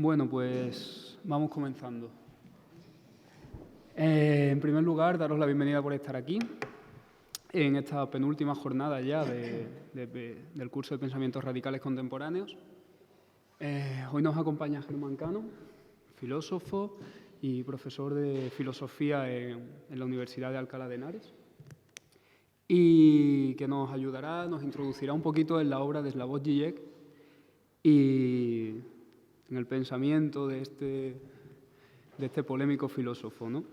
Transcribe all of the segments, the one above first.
Bueno, pues vamos comenzando. En primer lugar, daros la bienvenida por estar aquí, en esta penúltima jornada ya del curso de Pensamientos Radicales Contemporáneos. Hoy nos acompaña Germán Cano, filósofo y profesor de filosofía en la Universidad de Alcalá de Henares, y que nos ayudará, nos introducirá un poquito en la obra de Slavoj Žižek y en el pensamiento de este polémico filósofo, ¿no?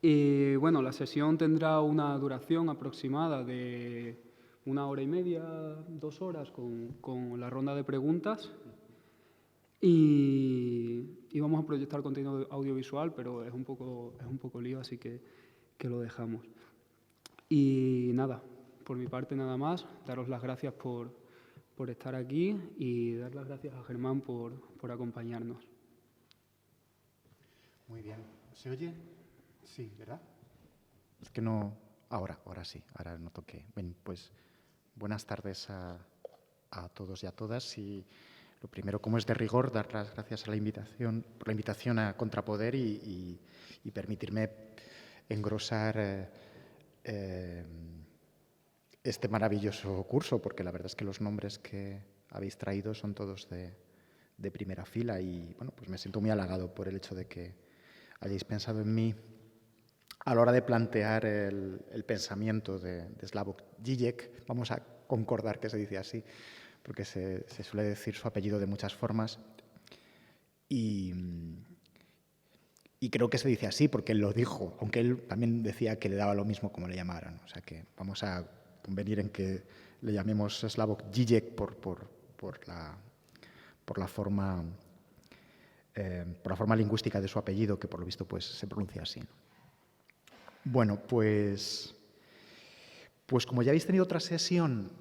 Y bueno, la sesión tendrá una duración aproximada de 1 hora y media, 2 horas, con la ronda de preguntas. Y vamos a proyectar contenido audiovisual, pero es un poco lío, así que lo dejamos. Y nada, por mi parte nada más, daros las gracias por estar aquí y dar las gracias a Germán por acompañarnos. Muy bien. ¿Se oye? Sí, ¿verdad? Es que no... Ahora sí, ahora noto que... Bien, pues buenas tardes a todos y a todas. Y lo primero, como es de rigor, dar las gracias por la invitación a Contrapoder y permitirme engrosar este maravilloso curso, porque la verdad es que los nombres que habéis traído son todos de primera fila y bueno, pues me siento muy halagado por el hecho de que hayáis pensado en mí a la hora de plantear el pensamiento de Slavoj Žižek. Vamos a concordar que se dice así, porque se suele decir su apellido de muchas formas. Y creo que se dice así porque él lo dijo, aunque él también decía que le daba lo mismo como le llamaran. O sea que vamos a convenir en que le llamemos Slavoj Žižek por la forma lingüística de su apellido, que por lo visto pues se pronuncia así, ¿no? Bueno, pues como ya habéis tenido otra sesión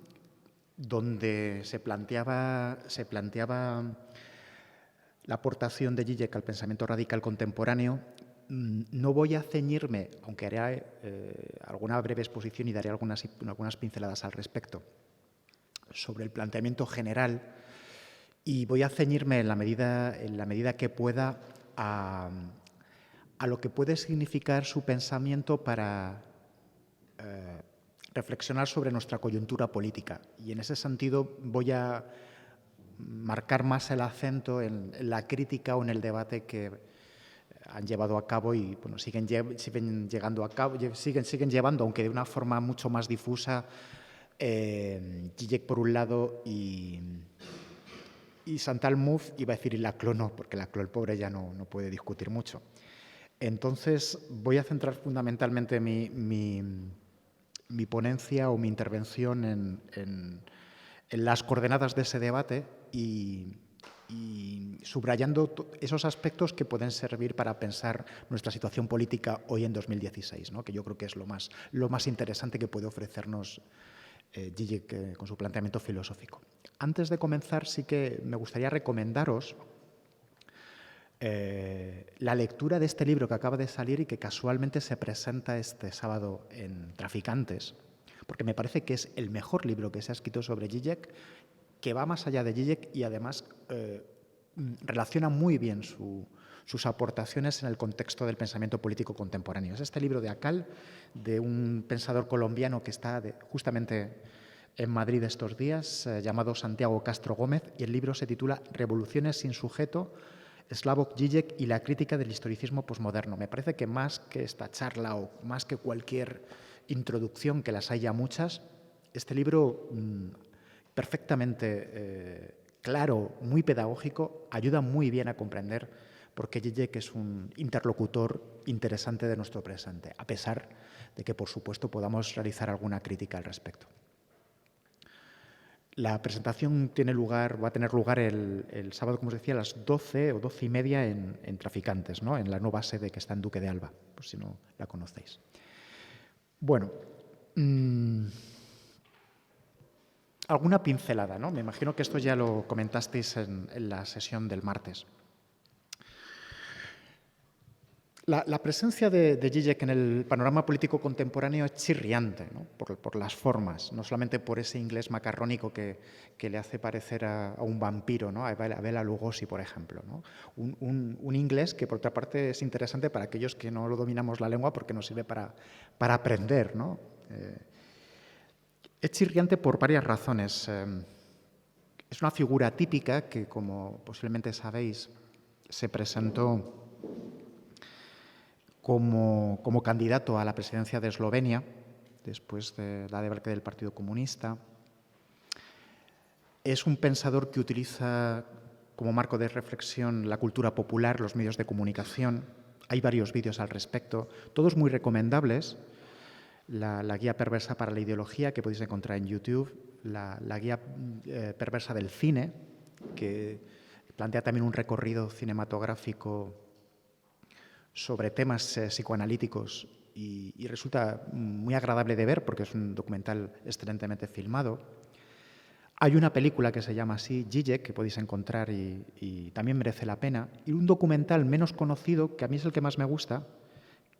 donde se planteaba la aportación de Žižek al pensamiento radical contemporáneo, no voy a ceñirme, aunque haré alguna breve exposición y daré algunas pinceladas al respecto sobre el planteamiento general, y voy a ceñirme en la medida que pueda a lo que puede significar su pensamiento para reflexionar sobre nuestra coyuntura política. Y en ese sentido voy a marcar más el acento en la crítica o en el debate que han llevado a cabo y bueno, siguen llevando, aunque de una forma mucho más difusa, Žižek por un lado y Chantal Mouffe, iba a decir, y Laclau no, porque Laclau, el pobre, ya no puede discutir mucho. Entonces voy a centrar fundamentalmente mi ponencia o mi intervención en las coordenadas de ese debate y subrayando esos aspectos que pueden servir para pensar nuestra situación política hoy en 2016, ¿no? Que yo creo que es lo más interesante que puede ofrecernos Žižek con su planteamiento filosófico. Antes de comenzar, sí que me gustaría recomendaros la lectura de este libro que acaba de salir y que casualmente se presenta este sábado en Traficantes, porque me parece que es el mejor libro que se ha escrito sobre Žižek, que va más allá de Žižek y además relaciona muy bien sus aportaciones en el contexto del pensamiento político contemporáneo. Es este libro de Akal, de un pensador colombiano que está justamente en Madrid estos días, llamado Santiago Castro Gómez, y el libro se titula Revoluciones sin sujeto, Slavoj Žižek y la crítica del historicismo posmoderno. Me parece que más que esta charla o más que cualquier introducción, que las hay ya muchas, este libro perfectamente claro, muy pedagógico, ayuda muy bien a comprender por qué Žižek es un interlocutor interesante de nuestro presente, a pesar de que, por supuesto, podamos realizar alguna crítica al respecto. La presentación va a tener lugar el sábado, como os decía, a las 12 o 12:30 en Traficantes, ¿no? En la nueva sede que está en Duque de Alba, por si no la conocéis. Bueno, alguna pincelada, ¿no? Me imagino que esto ya lo comentasteis en la sesión del martes. La presencia de Zizek en el panorama político contemporáneo es chirriante, ¿no? Por las formas, no solamente por ese inglés macarrónico que le hace parecer a un vampiro, ¿no? A Bela Lugosi, por ejemplo, ¿no? Un inglés que, por otra parte, es interesante para aquellos que no lo dominamos la lengua porque nos sirve para aprender, ¿no? Es chirriante por varias razones. Es una figura típica que, como posiblemente sabéis, se presentó como candidato a la presidencia de Eslovenia, después de la debacle del Partido Comunista. Es un pensador que utiliza como marco de reflexión la cultura popular, los medios de comunicación. Hay varios vídeos al respecto, todos muy recomendables. La guía perversa para la ideología, que podéis encontrar en YouTube, la guía perversa del cine, que plantea también un recorrido cinematográfico sobre temas psicoanalíticos y resulta muy agradable de ver porque es un documental excelentemente filmado. Hay una película que se llama así, Zizek, que podéis encontrar y también merece la pena. Y un documental menos conocido, que a mí es el que más me gusta,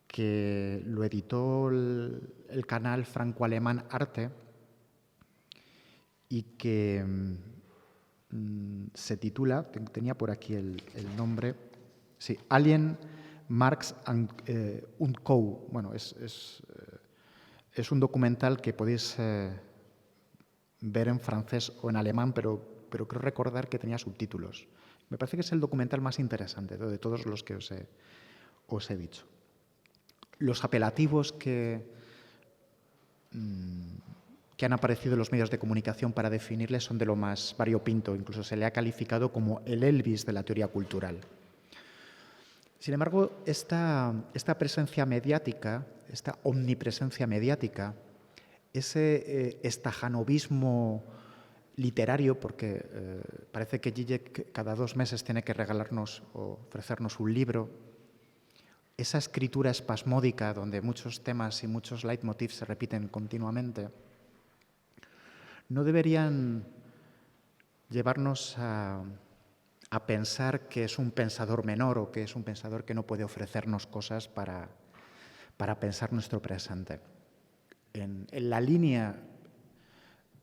que lo editó el canal franco-alemán Arte y que se titula, tenía por aquí el nombre, sí, Alien, Marx und Co. Bueno, es un documental que podéis ver en francés o en alemán, pero creo recordar que tenía subtítulos. Me parece que es el documental más interesante de todos los que os he dicho. Los apelativos que han aparecido en los medios de comunicación para definirle son de lo más variopinto. Incluso se le ha calificado como el Elvis de la teoría cultural. Sin embargo, esta presencia mediática, esta omnipresencia mediática, ese estajanovismo literario, porque parece que Zizek cada 2 meses tiene que regalarnos o ofrecernos un libro, esa escritura espasmódica donde muchos temas y muchos leitmotivs se repiten continuamente, no deberían llevarnos a pensar que es un pensador menor o que es un pensador que no puede ofrecernos cosas para pensar nuestro presente. En la línea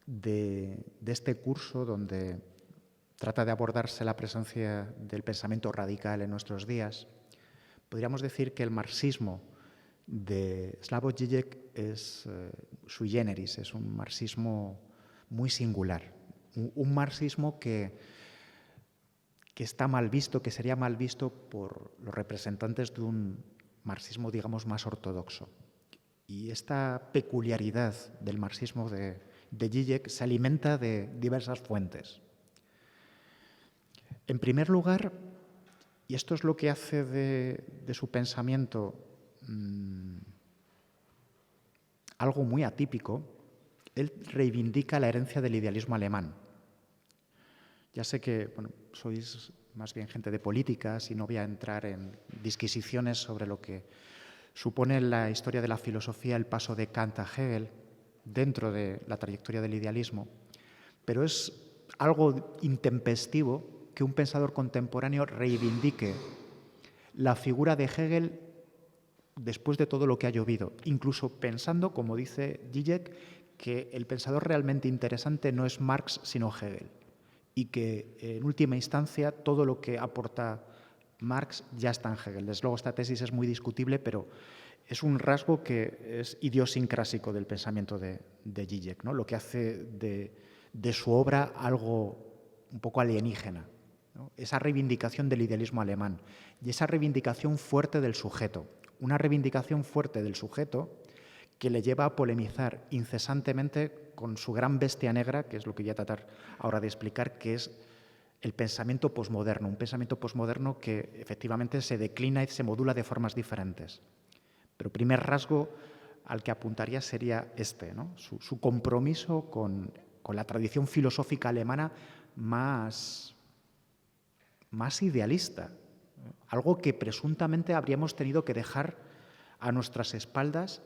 de este curso, donde trata de abordarse la presencia del pensamiento radical en nuestros días, podríamos decir que el marxismo de Slavoj Žižek es sui generis, es un marxismo muy singular, un marxismo que está mal visto, que sería mal visto por los representantes de un marxismo, digamos, más ortodoxo. Y esta peculiaridad del marxismo de Žižek se alimenta de diversas fuentes. En primer lugar, y esto es lo que hace de su pensamiento algo muy atípico, él reivindica la herencia del idealismo alemán. Ya sé que sois más bien gente de políticas y no voy a entrar en disquisiciones sobre lo que supone en la historia de la filosofía el paso de Kant a Hegel dentro de la trayectoria del idealismo, pero es algo intempestivo que un pensador contemporáneo reivindique la figura de Hegel después de todo lo que ha llovido, incluso pensando, como dice Žižek, que el pensador realmente interesante no es Marx sino Hegel y que en última instancia todo lo que aporta Marx ya está en Hegel. Desde luego esta tesis es muy discutible, pero es un rasgo que es idiosincrásico del pensamiento de Žižek, ¿no? Lo que hace de su obra algo un poco alienígena, ¿no? Esa reivindicación del idealismo alemán y esa reivindicación fuerte del sujeto, una reivindicación fuerte del sujeto que le lleva a polemizar incesantemente con su gran bestia negra, que es lo que voy a tratar ahora de explicar, que es el pensamiento posmoderno, un pensamiento posmoderno que efectivamente se declina y se modula de formas diferentes. Pero el primer rasgo al que apuntaría sería este, ¿no? Su compromiso con la tradición filosófica alemana más idealista, ¿no? Algo que presuntamente habríamos tenido que dejar a nuestras espaldas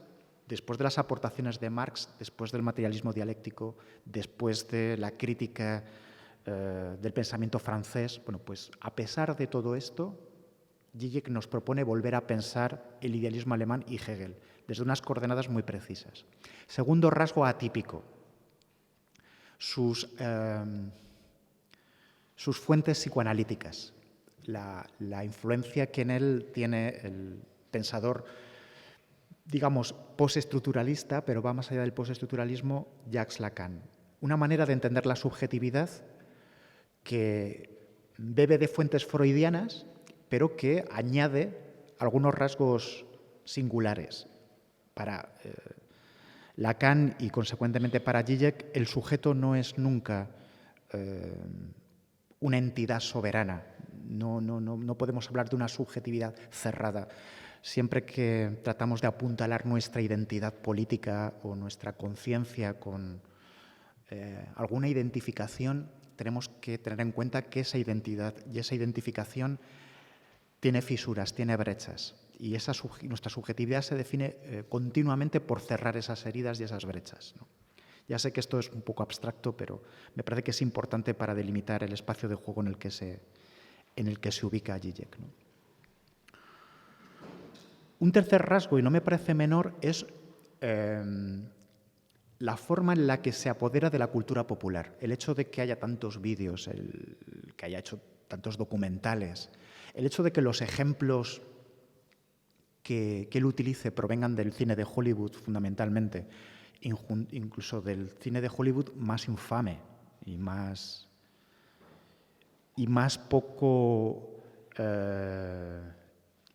después de las aportaciones de Marx, después del materialismo dialéctico, después de la crítica del pensamiento francés. Bueno, pues a pesar de todo esto, Zizek nos propone volver a pensar el idealismo alemán y Hegel, desde unas coordenadas muy precisas. Segundo rasgo atípico, sus fuentes psicoanalíticas, la influencia que en él tiene el pensador, digamos, postestructuralista, pero va más allá del postestructuralismo, Jacques Lacan. Una manera de entender la subjetividad que bebe de fuentes freudianas, pero que añade algunos rasgos singulares. Para Lacan y, consecuentemente, para Zizek, el sujeto no es nunca una entidad soberana. No podemos hablar de una subjetividad cerrada. Siempre que tratamos de apuntalar nuestra identidad política o nuestra conciencia con alguna identificación, tenemos que tener en cuenta que esa identidad y esa identificación tiene fisuras, tiene brechas. Y nuestra subjetividad se define continuamente por cerrar esas heridas y esas brechas, ¿no? Ya sé que esto es un poco abstracto, pero me parece que es importante para delimitar el espacio de juego en el que se ubica Zizek, ¿no? Un tercer rasgo, y no me parece menor, es la forma en la que se apodera de la cultura popular. El hecho de que haya tantos vídeos, que haya hecho tantos documentales, el hecho de que los ejemplos que él utilice provengan del cine de Hollywood fundamentalmente, incluso del cine de Hollywood más infame y más poco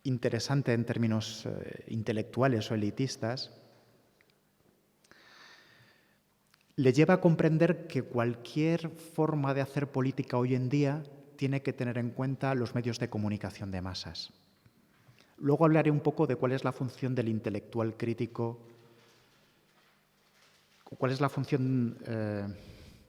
interesante en términos intelectuales o elitistas, le lleva a comprender que cualquier forma de hacer política hoy en día tiene que tener en cuenta los medios de comunicación de masas. Luego hablaré un poco de cuál es la función del intelectual crítico, cuál es la función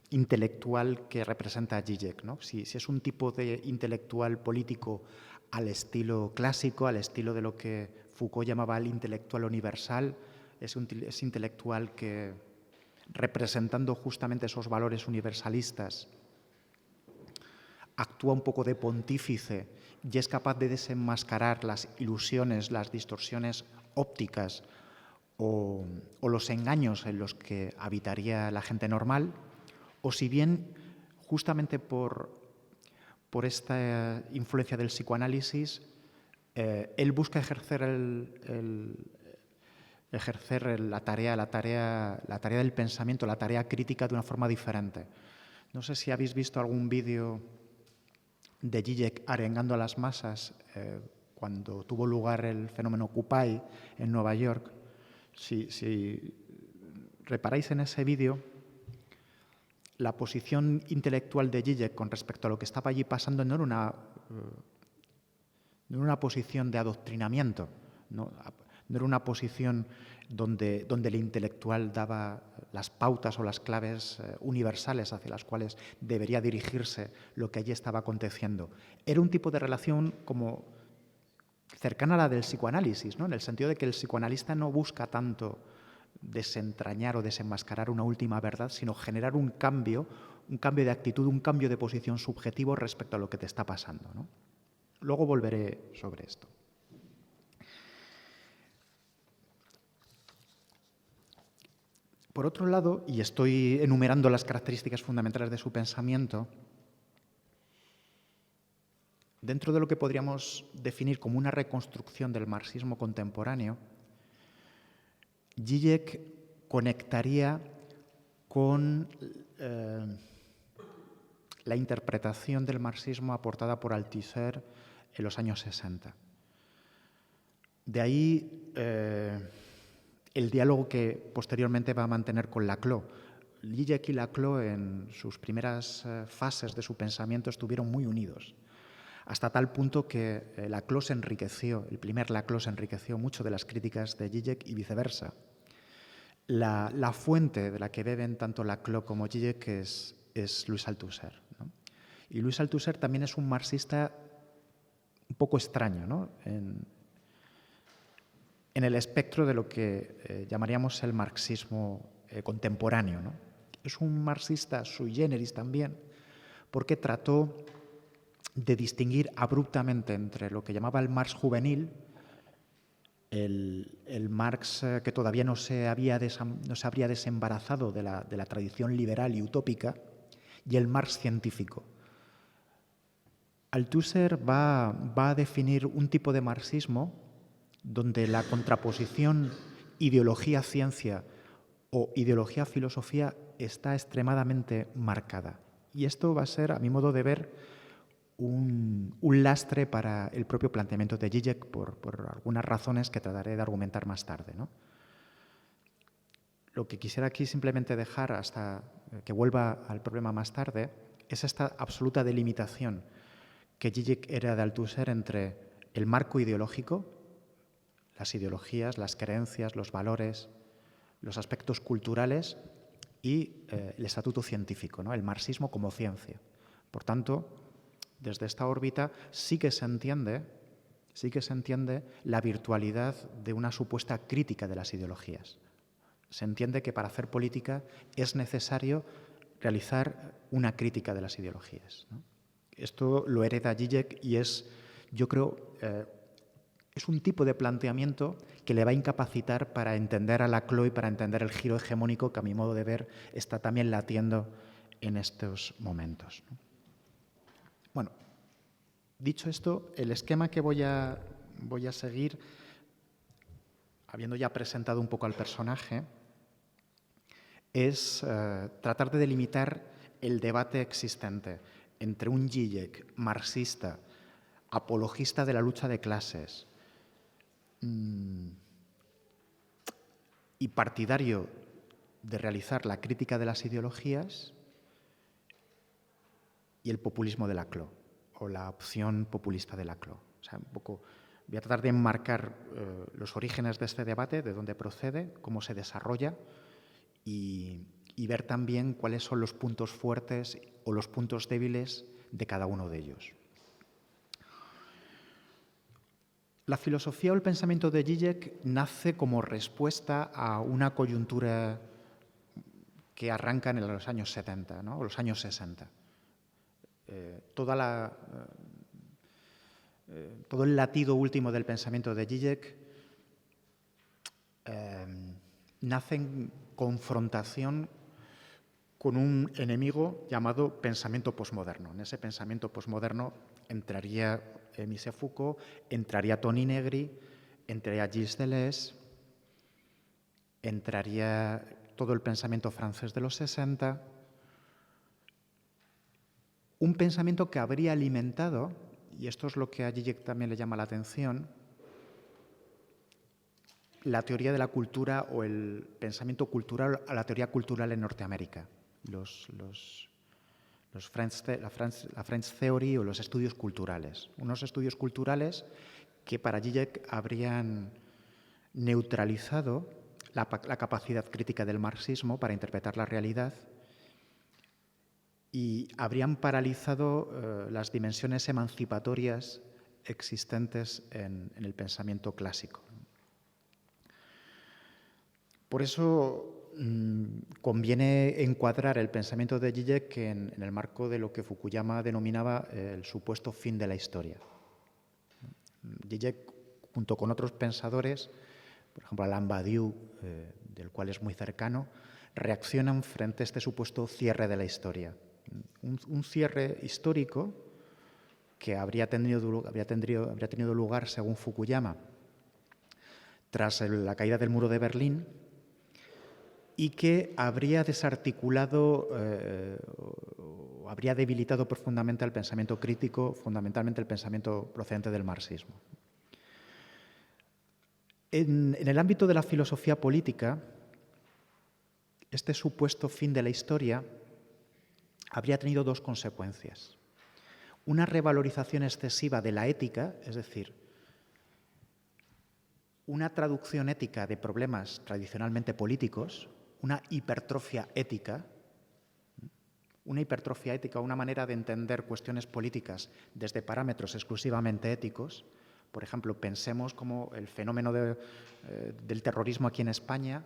intelectual que representa a Zizek, ¿no? Si es un tipo de intelectual político al estilo clásico, al estilo de lo que Foucault llamaba el intelectual universal, es intelectual que, representando justamente esos valores universalistas, actúa un poco de pontífice y es capaz de desenmascarar las ilusiones, las distorsiones ópticas o los engaños en los que habitaría la gente normal, o si bien justamente por esta influencia del psicoanálisis, él busca ejercer la tarea del pensamiento, la tarea crítica de una forma diferente. No sé si habéis visto algún vídeo de Zizek arengando a las masas cuando tuvo lugar el fenómeno Occupy en Nueva York. Si reparáis en ese vídeo, la posición intelectual de Zizek con respecto a lo que estaba allí pasando no era una posición de adoctrinamiento, no era una posición donde el intelectual daba las pautas o las claves universales hacia las cuales debería dirigirse lo que allí estaba aconteciendo. Era un tipo de relación como cercana a la del psicoanálisis, ¿no? En el sentido de que el psicoanalista no busca tanto desentrañar o desenmascarar una última verdad, sino generar un cambio de actitud, un cambio de posición subjetivo respecto a lo que te está pasando, ¿no? Luego volveré sobre esto. Por otro lado, y estoy enumerando las características fundamentales de su pensamiento, dentro de lo que podríamos definir como una reconstrucción del marxismo contemporáneo, Zizek conectaría con la interpretación del marxismo aportada por Althusser en los años 60. De ahí el diálogo que posteriormente va a mantener con Laclau. Zizek y Laclau en sus primeras fases de su pensamiento estuvieron muy unidos, hasta tal punto que Laclau se enriqueció, el primer Laclau se enriqueció mucho de las críticas de Zizek y viceversa. La fuente de la que beben tanto Laclau como Zizek es Louis Althusser, ¿no? Y Louis Althusser también es un marxista un poco extraño, ¿no? En el espectro de lo que llamaríamos el marxismo contemporáneo, ¿no? Es un marxista sui generis también, porque trató de distinguir abruptamente entre lo que llamaba el Marx juvenil, el Marx que todavía no se habría desembarazado de la tradición liberal y utópica, y el Marx científico. Althusser va a definir un tipo de marxismo donde la contraposición ideología-ciencia o ideología-filosofía está extremadamente marcada. Y esto va a ser, a mi modo de ver, un lastre para el propio planteamiento de Zizek por algunas razones que trataré de argumentar más tarde, ¿no? Lo que quisiera aquí simplemente dejar hasta que vuelva al problema más tarde es esta absoluta delimitación que Zizek era de Althusser entre el marco ideológico, las ideologías, las creencias, los valores, los aspectos culturales y el estatuto científico, ¿no? El marxismo como ciencia. Por tanto, desde esta órbita sí que se entiende la virtualidad de una supuesta crítica de las ideologías. Se entiende que para hacer política es necesario realizar una crítica de las ideologías, ¿no? Esto lo hereda Zizek y es, yo creo, es un tipo de planteamiento que le va a incapacitar para entender a Laclau y para entender el giro hegemónico que, a mi modo de ver, está también latiendo en estos momentos, ¿no? Bueno, dicho esto, el esquema que voy a seguir, habiendo ya presentado un poco al personaje, es tratar de delimitar el debate existente entre un Zizek marxista, apologista de la lucha de clases y partidario de realizar la crítica de las ideologías, y el populismo de Laclau, o la opción populista de Laclau. O sea, un poco, voy a tratar de enmarcar los orígenes de este debate, de dónde procede, cómo se desarrolla y ver también cuáles son los puntos fuertes o los puntos débiles de cada uno de ellos. La filosofía o el pensamiento de Zizek nace como respuesta a una coyuntura que arranca en los años 70, ¿no? O los años 60. Todo el latido último del pensamiento de Zizek nace en confrontación con un enemigo llamado pensamiento posmoderno. En ese pensamiento posmoderno entraría Michel Foucault, entraría Toni Negri, entraría Gilles Deleuze, entraría todo el pensamiento francés de los 60, un pensamiento que habría alimentado, y esto es lo que a Zizek también le llama la atención, la teoría de la cultura o el pensamiento cultural a la teoría cultural en Norteamérica, la French Theory o los estudios culturales. Unos estudios culturales que para Zizek habrían neutralizado la capacidad crítica del marxismo para interpretar la realidad y habrían paralizado las dimensiones emancipatorias existentes en el pensamiento clásico. Por eso conviene encuadrar el pensamiento de Zizek en el marco de lo que Fukuyama denominaba el supuesto fin de la historia. Zizek, junto con otros pensadores, por ejemplo Alain Badiou, del cual es muy cercano, reaccionan frente a este supuesto cierre de la historia. Un cierre histórico que habría tenido lugar, según Fukuyama, tras la caída del muro de Berlín y que habría desarticulado o habría debilitado profundamente el pensamiento crítico, fundamentalmente el pensamiento procedente del marxismo. En el ámbito de la filosofía política, este supuesto fin de la historia habría tenido dos consecuencias. Una revalorización excesiva de la ética, es decir, una traducción ética de problemas tradicionalmente políticos, una hipertrofia ética, una manera de entender cuestiones políticas desde parámetros exclusivamente éticos. Por ejemplo, pensemos cómo el fenómeno del terrorismo aquí en España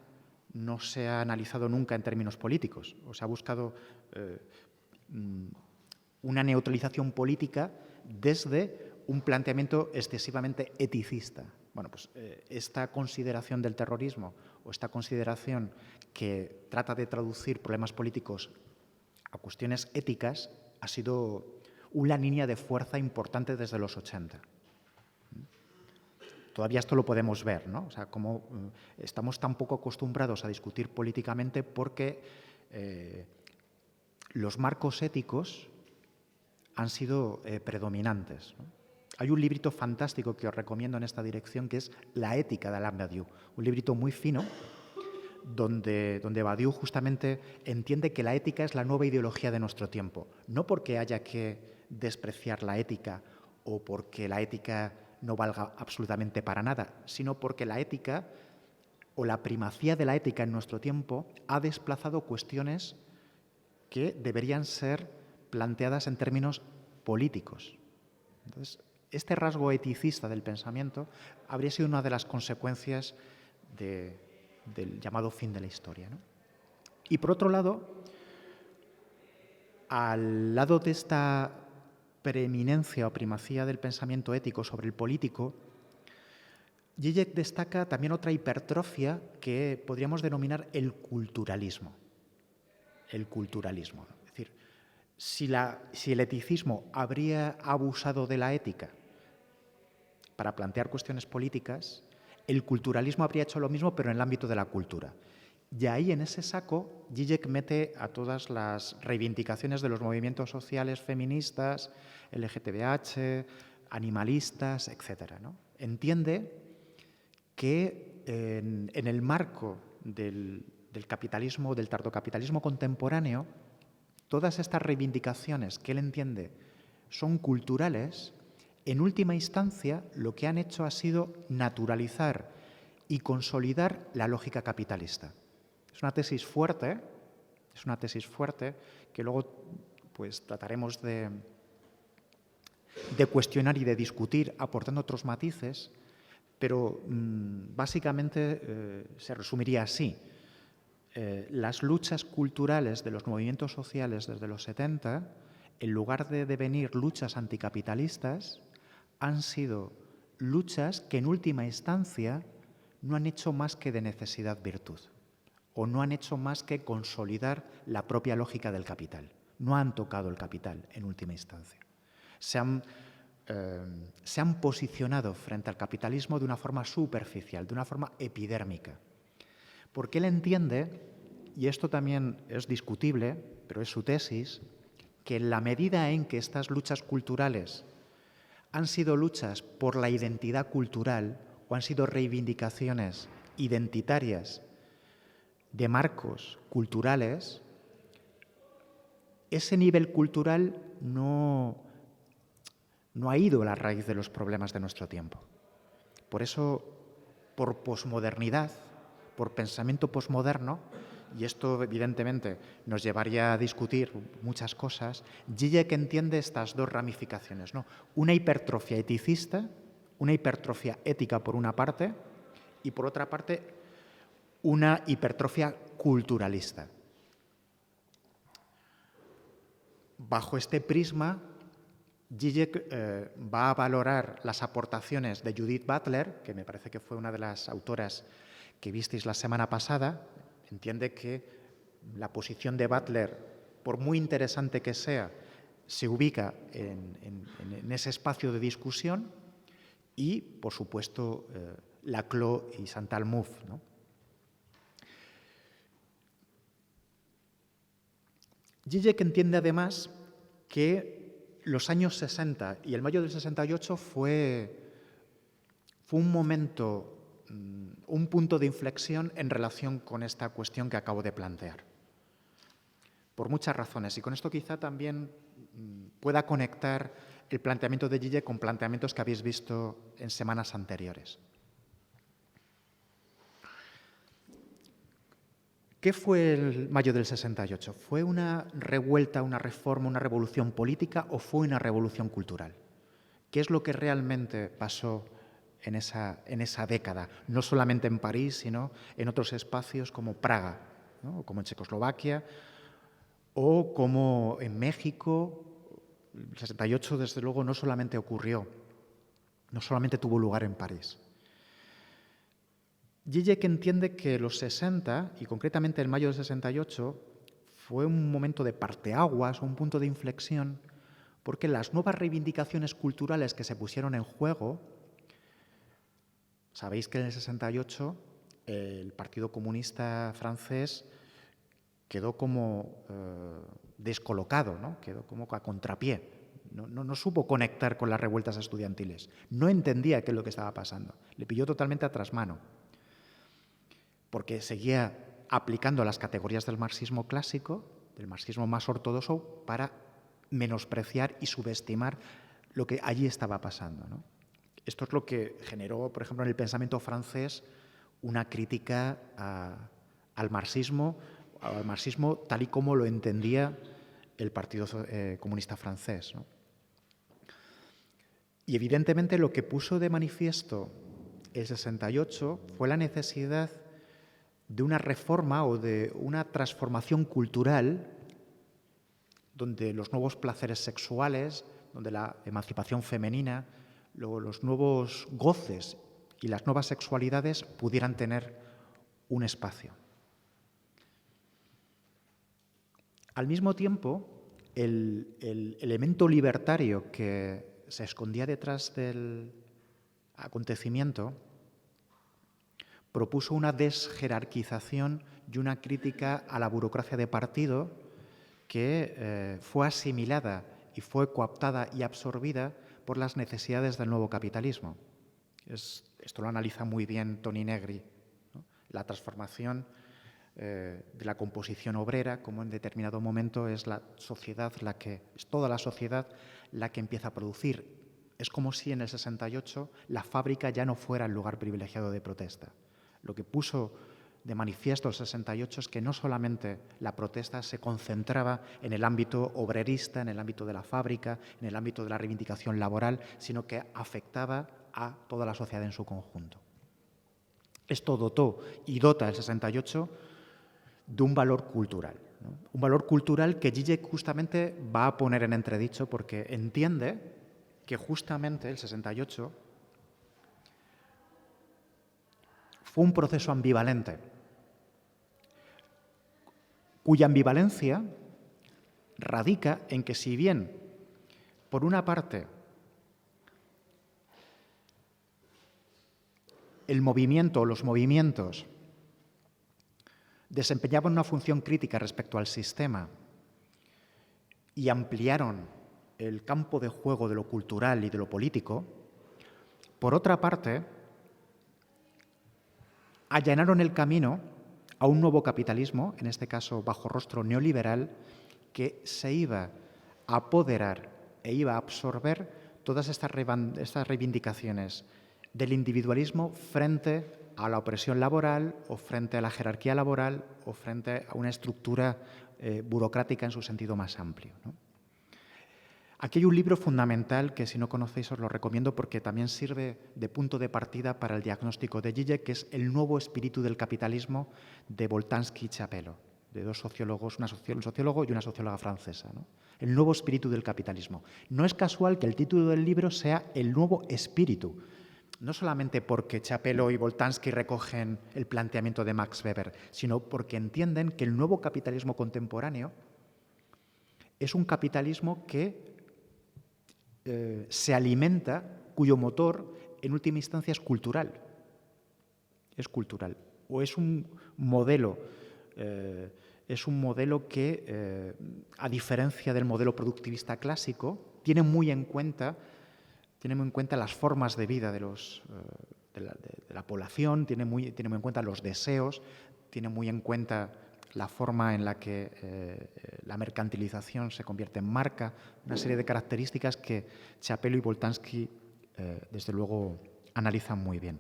no se ha analizado nunca en términos políticos, o se ha buscado una neutralización política desde un planteamiento excesivamente eticista. Bueno, pues esta consideración del terrorismo o esta consideración que trata de traducir problemas políticos a cuestiones éticas ha sido una línea de fuerza importante desde los 80. Todavía esto lo podemos ver, ¿no? O sea, como estamos tan poco acostumbrados a discutir políticamente porque los marcos éticos han sido predominantes, ¿no? Hay un librito fantástico que os recomiendo en esta dirección, que es La ética de Alain Badiou, un librito muy fino donde Badiou justamente entiende que la ética es la nueva ideología de nuestro tiempo, no porque haya que despreciar la ética o porque la ética no valga absolutamente para nada, sino porque la ética o la primacía de la ética en nuestro tiempo ha desplazado cuestiones que deberían ser planteadas en términos políticos. Entonces, este rasgo eticista del pensamiento habría sido una de las consecuencias del llamado fin de la historia, ¿no? Y por otro lado, al lado de esta preeminencia o primacía del pensamiento ético sobre el político, Zizek destaca también otra hipertrofia que podríamos denominar el culturalismo. El culturalismo. Es decir, si el eticismo habría abusado de la ética para plantear cuestiones políticas, el culturalismo habría hecho lo mismo, pero en el ámbito de la cultura. Y ahí, en ese saco, Zizek mete a todas las reivindicaciones de los movimientos sociales feministas, LGTBH, animalistas, etc., ¿no? Entiende que en el marco del capitalismo, del tardocapitalismo contemporáneo, todas estas reivindicaciones que él entiende son culturales, en última instancia lo que han hecho ha sido naturalizar y consolidar la lógica capitalista. Es una tesis fuerte que luego pues trataremos de cuestionar y de discutir aportando otros matices, pero básicamente se resumiría así. Las luchas culturales de los movimientos sociales desde los 70, en lugar de devenir luchas anticapitalistas, han sido luchas que en última instancia no han hecho más que de necesidad virtud, o no han hecho más que consolidar la propia lógica del capital. No han tocado el capital en última instancia. Se han posicionado frente al capitalismo de una forma superficial, de una forma epidérmica. Porque él entiende, y esto también es discutible, pero es su tesis, que en la medida en que estas luchas culturales han sido luchas por la identidad cultural o han sido reivindicaciones identitarias de marcos culturales, ese nivel cultural no ha ido a la raíz de los problemas de nuestro tiempo. Por eso, por posmodernidad, por pensamiento posmoderno, y esto evidentemente nos llevaría a discutir muchas cosas, Zizek entiende estas dos ramificaciones, ¿no? Una hipertrofia eticista, una hipertrofia ética por una parte, y por otra parte una hipertrofia culturalista. Bajo este prisma, Zizek va a valorar las aportaciones de Judith Butler, que me parece que fue una de las autoras que visteis la semana pasada. Entiende que la posición de Butler, por muy interesante que sea, se ubica en ese espacio de discusión y, por supuesto, Laclau y Chantal Mouffe, ¿no? Zizek entiende además que los años 60 y el mayo del 68 fue un momento, un punto de inflexión en relación con esta cuestión que acabo de plantear, por muchas razones. Y con esto quizá también pueda conectar el planteamiento de Zizek con planteamientos que habéis visto en semanas anteriores. ¿Qué fue el mayo del 68? ¿Fue una revuelta, una reforma, una revolución política o fue una revolución cultural? ¿Qué es lo que realmente pasó en esa década? No solamente en París, sino en otros espacios como Praga, ¿no? O como en Checoslovaquia, o como en México, El 68, desde luego, no solamente ocurrió, no solamente tuvo lugar en París. Zizek entiende que los 60, y concretamente el mayo del 68, fue un momento de parteaguas, un punto de inflexión, porque las nuevas reivindicaciones culturales que se pusieron en juego, sabéis que en el 68 el Partido Comunista francés quedó como descolocado, ¿no? Quedó como a contrapié. No supo conectar con las revueltas estudiantiles. No entendía qué es lo que estaba pasando. Le pilló totalmente a trasmano, porque seguía aplicando las categorías del marxismo clásico, del marxismo más ortodoxo, para menospreciar y subestimar lo que allí estaba pasando, ¿no? Esto es lo que generó, por ejemplo, en el pensamiento francés una crítica al marxismo tal y como lo entendía el Partido Comunista francés, ¿no? Y evidentemente lo que puso de manifiesto el 68 fue la necesidad de una reforma o de una transformación cultural donde los nuevos placeres sexuales, donde la emancipación femenina, los nuevos goces y las nuevas sexualidades pudieran tener un espacio. Al mismo tiempo, el elemento libertario que se escondía detrás del acontecimiento propuso una desjerarquización y una crítica a la burocracia de partido que fue asimilada y fue cooptada y absorbida por las necesidades del nuevo capitalismo. Esto lo analiza muy bien Toni Negri, ¿no? La transformación de la composición obrera, como en determinado momento es toda la sociedad la que empieza a producir. Es como si en el 68 la fábrica ya no fuera el lugar privilegiado de protesta. Lo que puso de manifiesto el 68 es que no solamente la protesta se concentraba en el ámbito obrerista, en el ámbito de la fábrica, en el ámbito de la reivindicación laboral, sino que afectaba a toda la sociedad en su conjunto. Esto dotó y dota el 68 de un valor cultural, ¿no? Un valor cultural que Zizek justamente va a poner en entredicho porque entiende que justamente el 68 fue un proceso ambivalente, cuya ambivalencia radica en que si bien, por una parte, el movimiento o los movimientos desempeñaban una función crítica respecto al sistema y ampliaron el campo de juego de lo cultural y de lo político, por otra parte, allanaron el camino a un nuevo capitalismo, en este caso bajo rostro neoliberal, que se iba a apoderar e iba a absorber todas estas reivindicaciones del individualismo frente a la opresión laboral o frente a la jerarquía laboral o frente a una estructura burocrática en su sentido más amplio, ¿no? Aquí hay un libro fundamental que, si no conocéis, os lo recomiendo porque también sirve de punto de partida para el diagnóstico de Zizek, que es El nuevo espíritu del capitalismo de Boltanski y Chapelo, de dos sociólogos, un sociólogo y una socióloga francesa, ¿no? El nuevo espíritu del capitalismo. No es casual que el título del libro sea El nuevo espíritu, no solamente porque Chapelo y Boltanski recogen el planteamiento de Max Weber, sino porque entienden que el nuevo capitalismo contemporáneo es un capitalismo que se alimenta, cuyo motor, en última instancia, es cultural. Es cultural. O es un modelo que, a diferencia del modelo productivista clásico, tiene muy en cuenta las formas de vida de la población, tiene muy en cuenta los deseos, tiene muy en cuenta la forma en la que la mercantilización se convierte en marca, una serie de características que Chapelo y Boltanski, desde luego, analizan muy bien.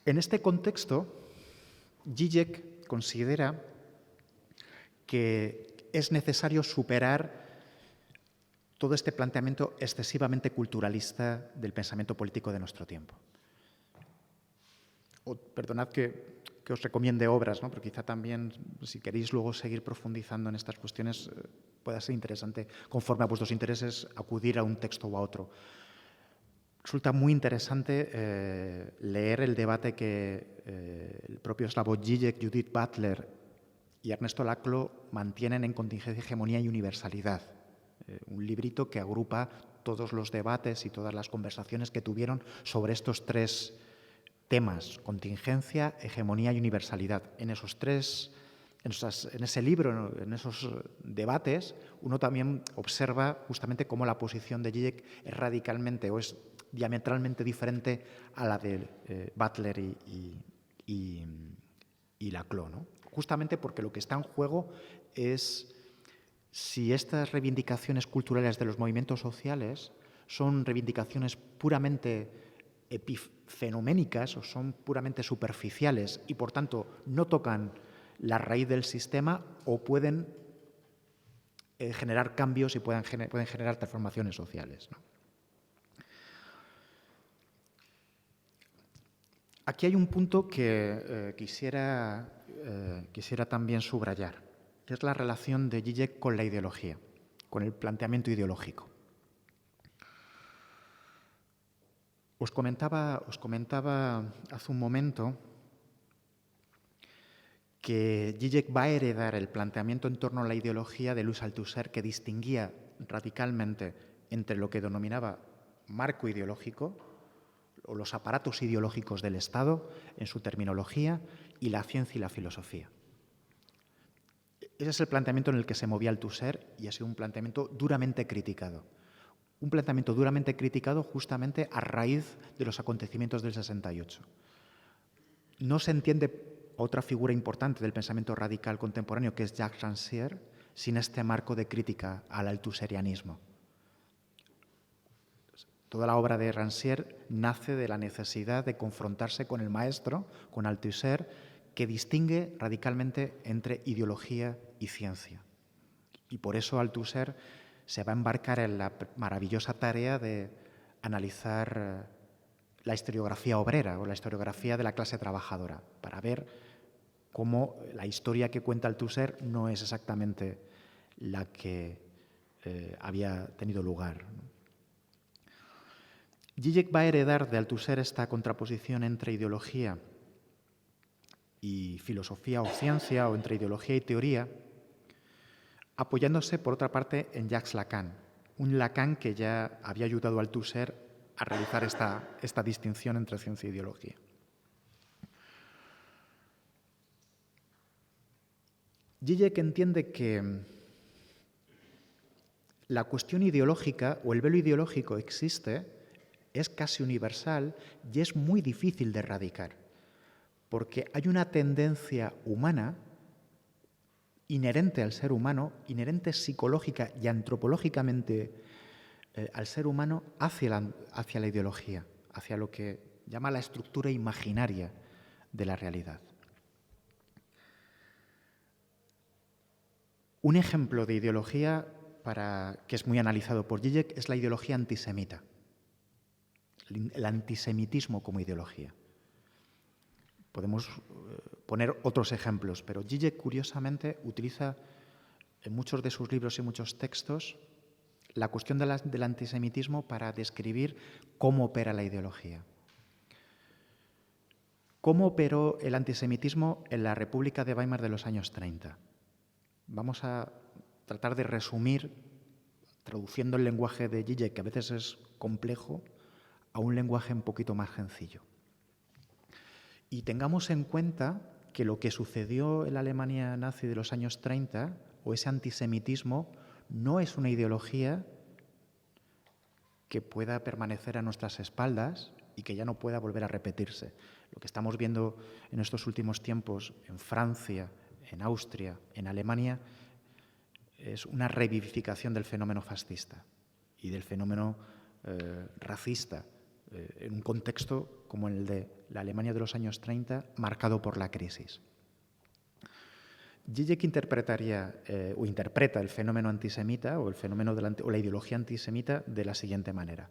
En este contexto, Zizek considera que es necesario superar todo este planteamiento excesivamente culturalista del pensamiento político de nuestro tiempo. Perdonad que que os recomiende obras, ¿no? Pero quizá también, si queréis luego seguir profundizando en estas cuestiones, pueda ser interesante, conforme a vuestros intereses, acudir a un texto o a otro. Resulta muy interesante leer el debate que el propio Slavoj Žižek, Judith Butler y Ernesto Laclau mantienen en Contingencia, Hegemonía y Universalidad. Un librito que agrupa todos los debates y todas las conversaciones que tuvieron sobre estos tres temas: contingencia, hegemonía y universalidad. En ese libro, en esos debates, uno también observa justamente cómo la posición de Žižek es radicalmente o es diametralmente diferente a la de Butler y Laclau, ¿no? Justamente porque lo que está en juego es si estas reivindicaciones culturales de los movimientos sociales son reivindicaciones puramente epifenoménicas o son puramente superficiales y, por tanto, no tocan la raíz del sistema, o pueden generar cambios y pueden generar transformaciones sociales, ¿no? Aquí hay un punto que quisiera también subrayar, que es la relación de Žižek con la ideología, con el planteamiento ideológico. Os comentaba hace un momento que Žižek va a heredar el planteamiento en torno a la ideología de Louis Althusser, que distinguía radicalmente entre lo que denominaba marco ideológico o los aparatos ideológicos del Estado, en su terminología, y la ciencia y la filosofía. Ese es el planteamiento en el que se movía Althusser y ha sido un planteamiento duramente criticado. Un planteamiento duramente criticado justamente a raíz de los acontecimientos del 68. No se entiende otra figura importante del pensamiento radical contemporáneo, que es Jacques Rancière, sin este marco de crítica al althusserianismo. Toda la obra de Rancière nace de la necesidad de confrontarse con el maestro, con Althusser, que distingue radicalmente entre ideología y ciencia. Y por eso Althusser se va a embarcar en la maravillosa tarea de analizar la historiografía obrera o la historiografía de la clase trabajadora, para ver cómo la historia que cuenta Althusser no es exactamente la que había tenido lugar. Žižek va a heredar de Althusser esta contraposición entre ideología y filosofía o ciencia, o entre ideología y teoría, apoyándose, por otra parte, en Jacques Lacan, un Lacan que ya había ayudado a Althusser a realizar esta distinción entre ciencia e ideología. Žižek entiende que la cuestión ideológica o el velo ideológico existe, es casi universal y es muy difícil de erradicar, porque hay una tendencia humana inherente al ser humano, inherente psicológica y antropológicamente al ser humano hacia la ideología, hacia lo que llama la estructura imaginaria de la realidad. Un ejemplo de ideología que es muy analizado por Žižek es la ideología antisemita, el antisemitismo como ideología. Podemos poner otros ejemplos, pero Žižek, curiosamente, utiliza en muchos de sus libros y muchos textos la cuestión del antisemitismo para describir cómo opera la ideología. ¿Cómo operó el antisemitismo en la República de Weimar de los años 30? Vamos a tratar de resumir, traduciendo el lenguaje de Žižek, que a veces es complejo, a un lenguaje un poquito más sencillo. Y tengamos en cuenta que lo que sucedió en la Alemania nazi de los años 30, o ese antisemitismo, no es una ideología que pueda permanecer a nuestras espaldas y que ya no pueda volver a repetirse. Lo que estamos viendo en estos últimos tiempos en Francia, en Austria, en Alemania, es una revivificación del fenómeno fascista y del fenómeno racista, en un contexto como el de la Alemania de los años 30, marcado por la crisis. Žižek interpreta el fenómeno antisemita o el fenómeno o la ideología antisemita de la siguiente manera.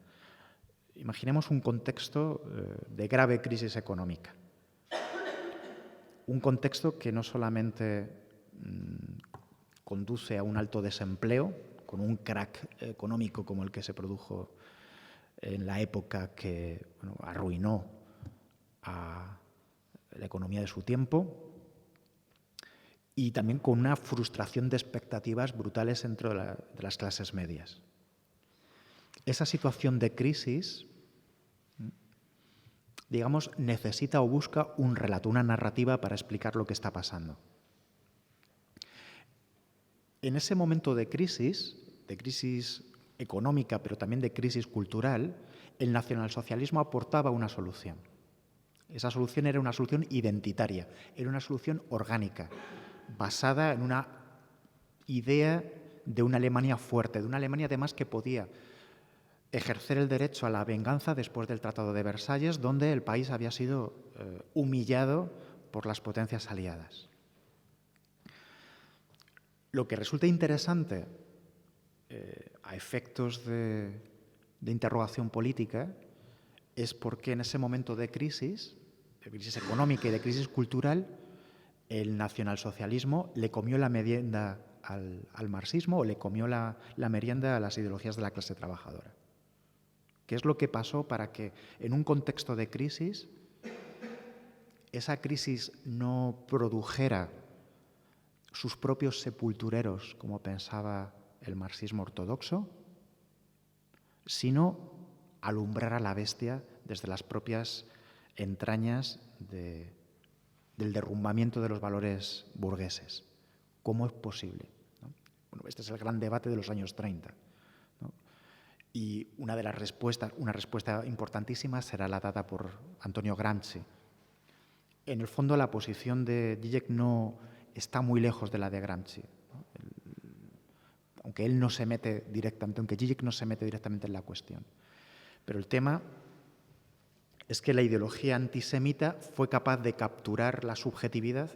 Imaginemos un contexto de grave crisis económica. un contexto que no solamente conduce a un alto desempleo, con un crack económico como el que se produjo en la época que arruinó a la economía de su tiempo, y también con una frustración de expectativas brutales entre las clases medias. Esa situación de crisis, digamos, necesita o busca un relato, una narrativa para explicar lo que está pasando. En ese momento de crisis económica, pero también de crisis cultural, el nacionalsocialismo aportaba una solución. Esa solución era una solución identitaria, era una solución orgánica, basada en una idea de una Alemania fuerte, de una Alemania además que podía ejercer el derecho a la venganza después del Tratado de Versalles, donde el país había sido humillado por las potencias aliadas. Lo que resulta interesante a efectos de interrogación política es porque en ese momento de crisis económica y de crisis cultural, el nacionalsocialismo le comió la merienda al marxismo o le comió la merienda a las ideologías de la clase trabajadora. ¿Qué es lo que pasó para que en un contexto de crisis esa crisis no produjera sus propios sepultureros, como pensaba el marxismo ortodoxo, sino alumbrar a la bestia desde las propias entrañas del derrumbamiento de los valores burgueses? ¿Cómo es posible? ¿No? Bueno, este es el gran debate de los años 30. ¿No? Y una respuesta importantísima será la dada por Antonio Gramsci. En el fondo, la posición de Zizek no está muy lejos de la de Gramsci, ¿no? Aunque él no se mete directamente, aunque Zizek no se mete directamente en la cuestión. Pero el tema es que la ideología antisemita fue capaz de capturar la subjetividad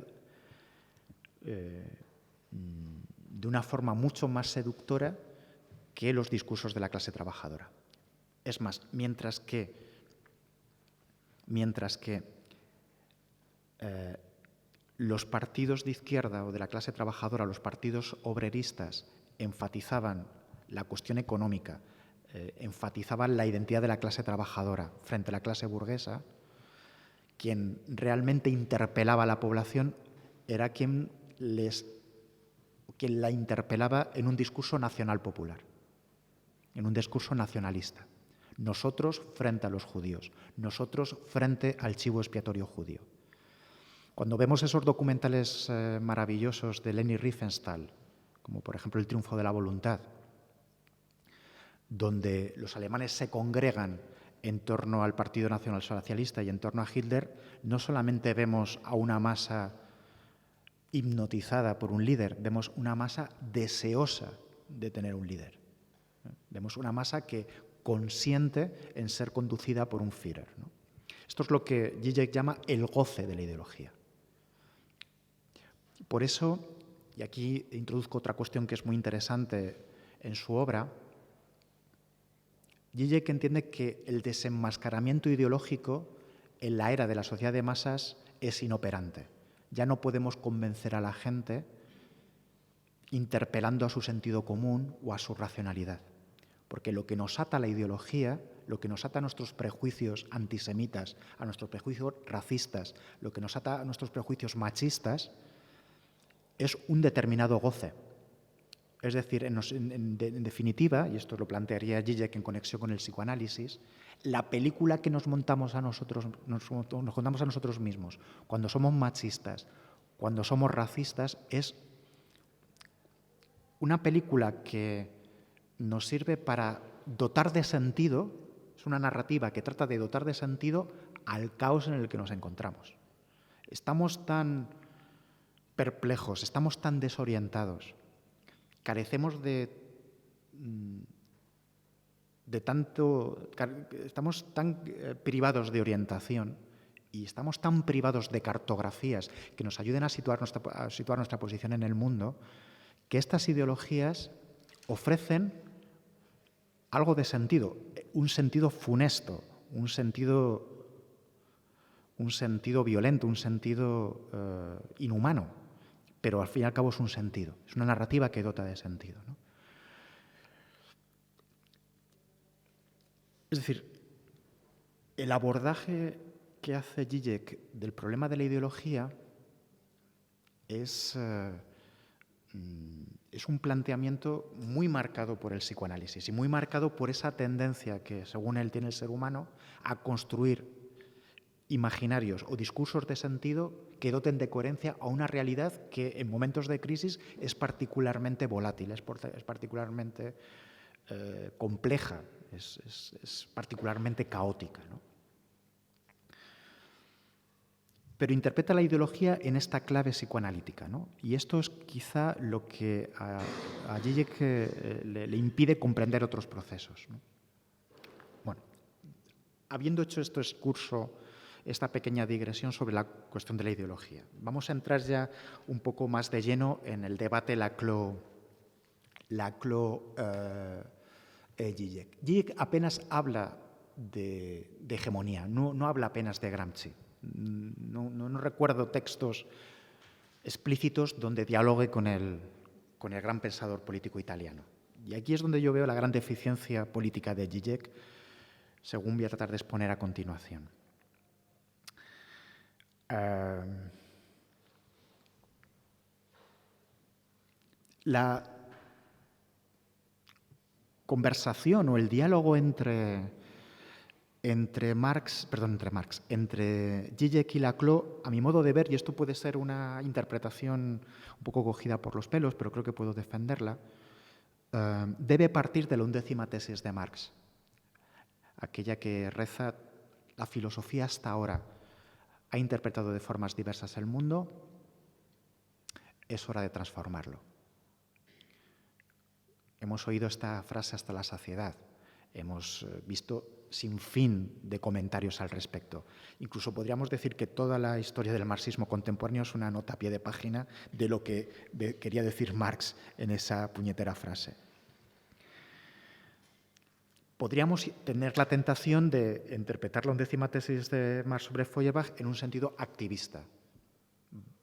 de una forma mucho más seductora que los discursos de la clase trabajadora. Es más, mientras que los partidos de izquierda o de la clase trabajadora, los partidos obreristas, enfatizaban la cuestión económica, enfatizaban la identidad de la clase trabajadora frente a la clase burguesa, quien realmente interpelaba a la población era quien la interpelaba en un discurso nacional popular, en un discurso nacionalista. Nosotros frente a los judíos, nosotros frente al chivo expiatorio judío. Cuando vemos esos documentales maravillosos de Leni Riefenstahl, como por ejemplo El triunfo de la voluntad, donde los alemanes se congregan en torno al Partido Nacional Socialista y en torno a Hitler, no solamente vemos a una masa hipnotizada por un líder, vemos una masa deseosa de tener un líder. Vemos una masa que consiente en ser conducida por un Führer, ¿no? Esto es lo que Zizek llama el goce de la ideología. Por eso, y aquí introduzco otra cuestión que es muy interesante en su obra, Zizek entiende que el desenmascaramiento ideológico en la era de la sociedad de masas es inoperante. Ya no podemos convencer a la gente interpelando a su sentido común o a su racionalidad. Porque lo que nos ata a la ideología, lo que nos ata a nuestros prejuicios antisemitas, a nuestros prejuicios racistas, lo que nos ata a nuestros prejuicios machistas, es un determinado goce. Es decir, en definitiva, y esto lo plantearía Zizek en conexión con el psicoanálisis, la película que nos montamos a nosotros mismos cuando somos machistas, cuando somos racistas, es una película que nos sirve para dotar de sentido, es una narrativa que trata de dotar de sentido al caos en el que nos encontramos. Estamos tan perplejos, estamos tan desorientados, carecemos estamos tan privados de orientación y estamos tan privados de cartografías que nos ayuden a situar nuestra posición en el mundo, que estas ideologías ofrecen algo de sentido, un sentido funesto, un sentido un sentido violento, un sentido inhumano, pero al fin y al cabo es un sentido, es una narrativa que dota de sentido, ¿no? Es decir, el abordaje que hace Zizek del problema de la ideología es un planteamiento muy marcado por el psicoanálisis y muy marcado por esa tendencia que, según él, tiene el ser humano a construir imaginarios o discursos de sentido que doten de coherencia a una realidad que en momentos de crisis es particularmente volátil, es particularmente compleja, es particularmente caótica, ¿no? Pero interpreta la ideología en esta clave psicoanalítica, ¿no? Y esto es quizá lo que a Zizek le impide comprender otros procesos, ¿no? Bueno, habiendo hecho este curso, esta pequeña digresión sobre la cuestión de la ideología, vamos a entrar ya un poco más de lleno en el debate Zizek. Zizek apenas habla de hegemonía, no habla apenas de Gramsci. No recuerdo textos explícitos donde dialogue con el gran pensador político italiano. Y aquí es donde yo veo la gran deficiencia política de Zizek, según voy a tratar de exponer a continuación. La conversación o el diálogo entre Zizek y Laclau, a mi modo de ver, y esto puede ser una interpretación un poco cogida por los pelos, pero creo que puedo defenderla, debe partir de la 11ª tesis de Marx, aquella que reza: la filosofía hasta ahora ha interpretado de formas diversas el mundo, es hora de transformarlo. Hemos oído esta frase hasta la saciedad, hemos visto sin fin de comentarios al respecto. Incluso podríamos decir que toda la historia del marxismo contemporáneo es una nota a pie de página de lo que quería decir Marx en esa puñetera frase. Podríamos tener la tentación de interpretar la 11ª tesis de Marx sobre Feuerbach en un sentido activista.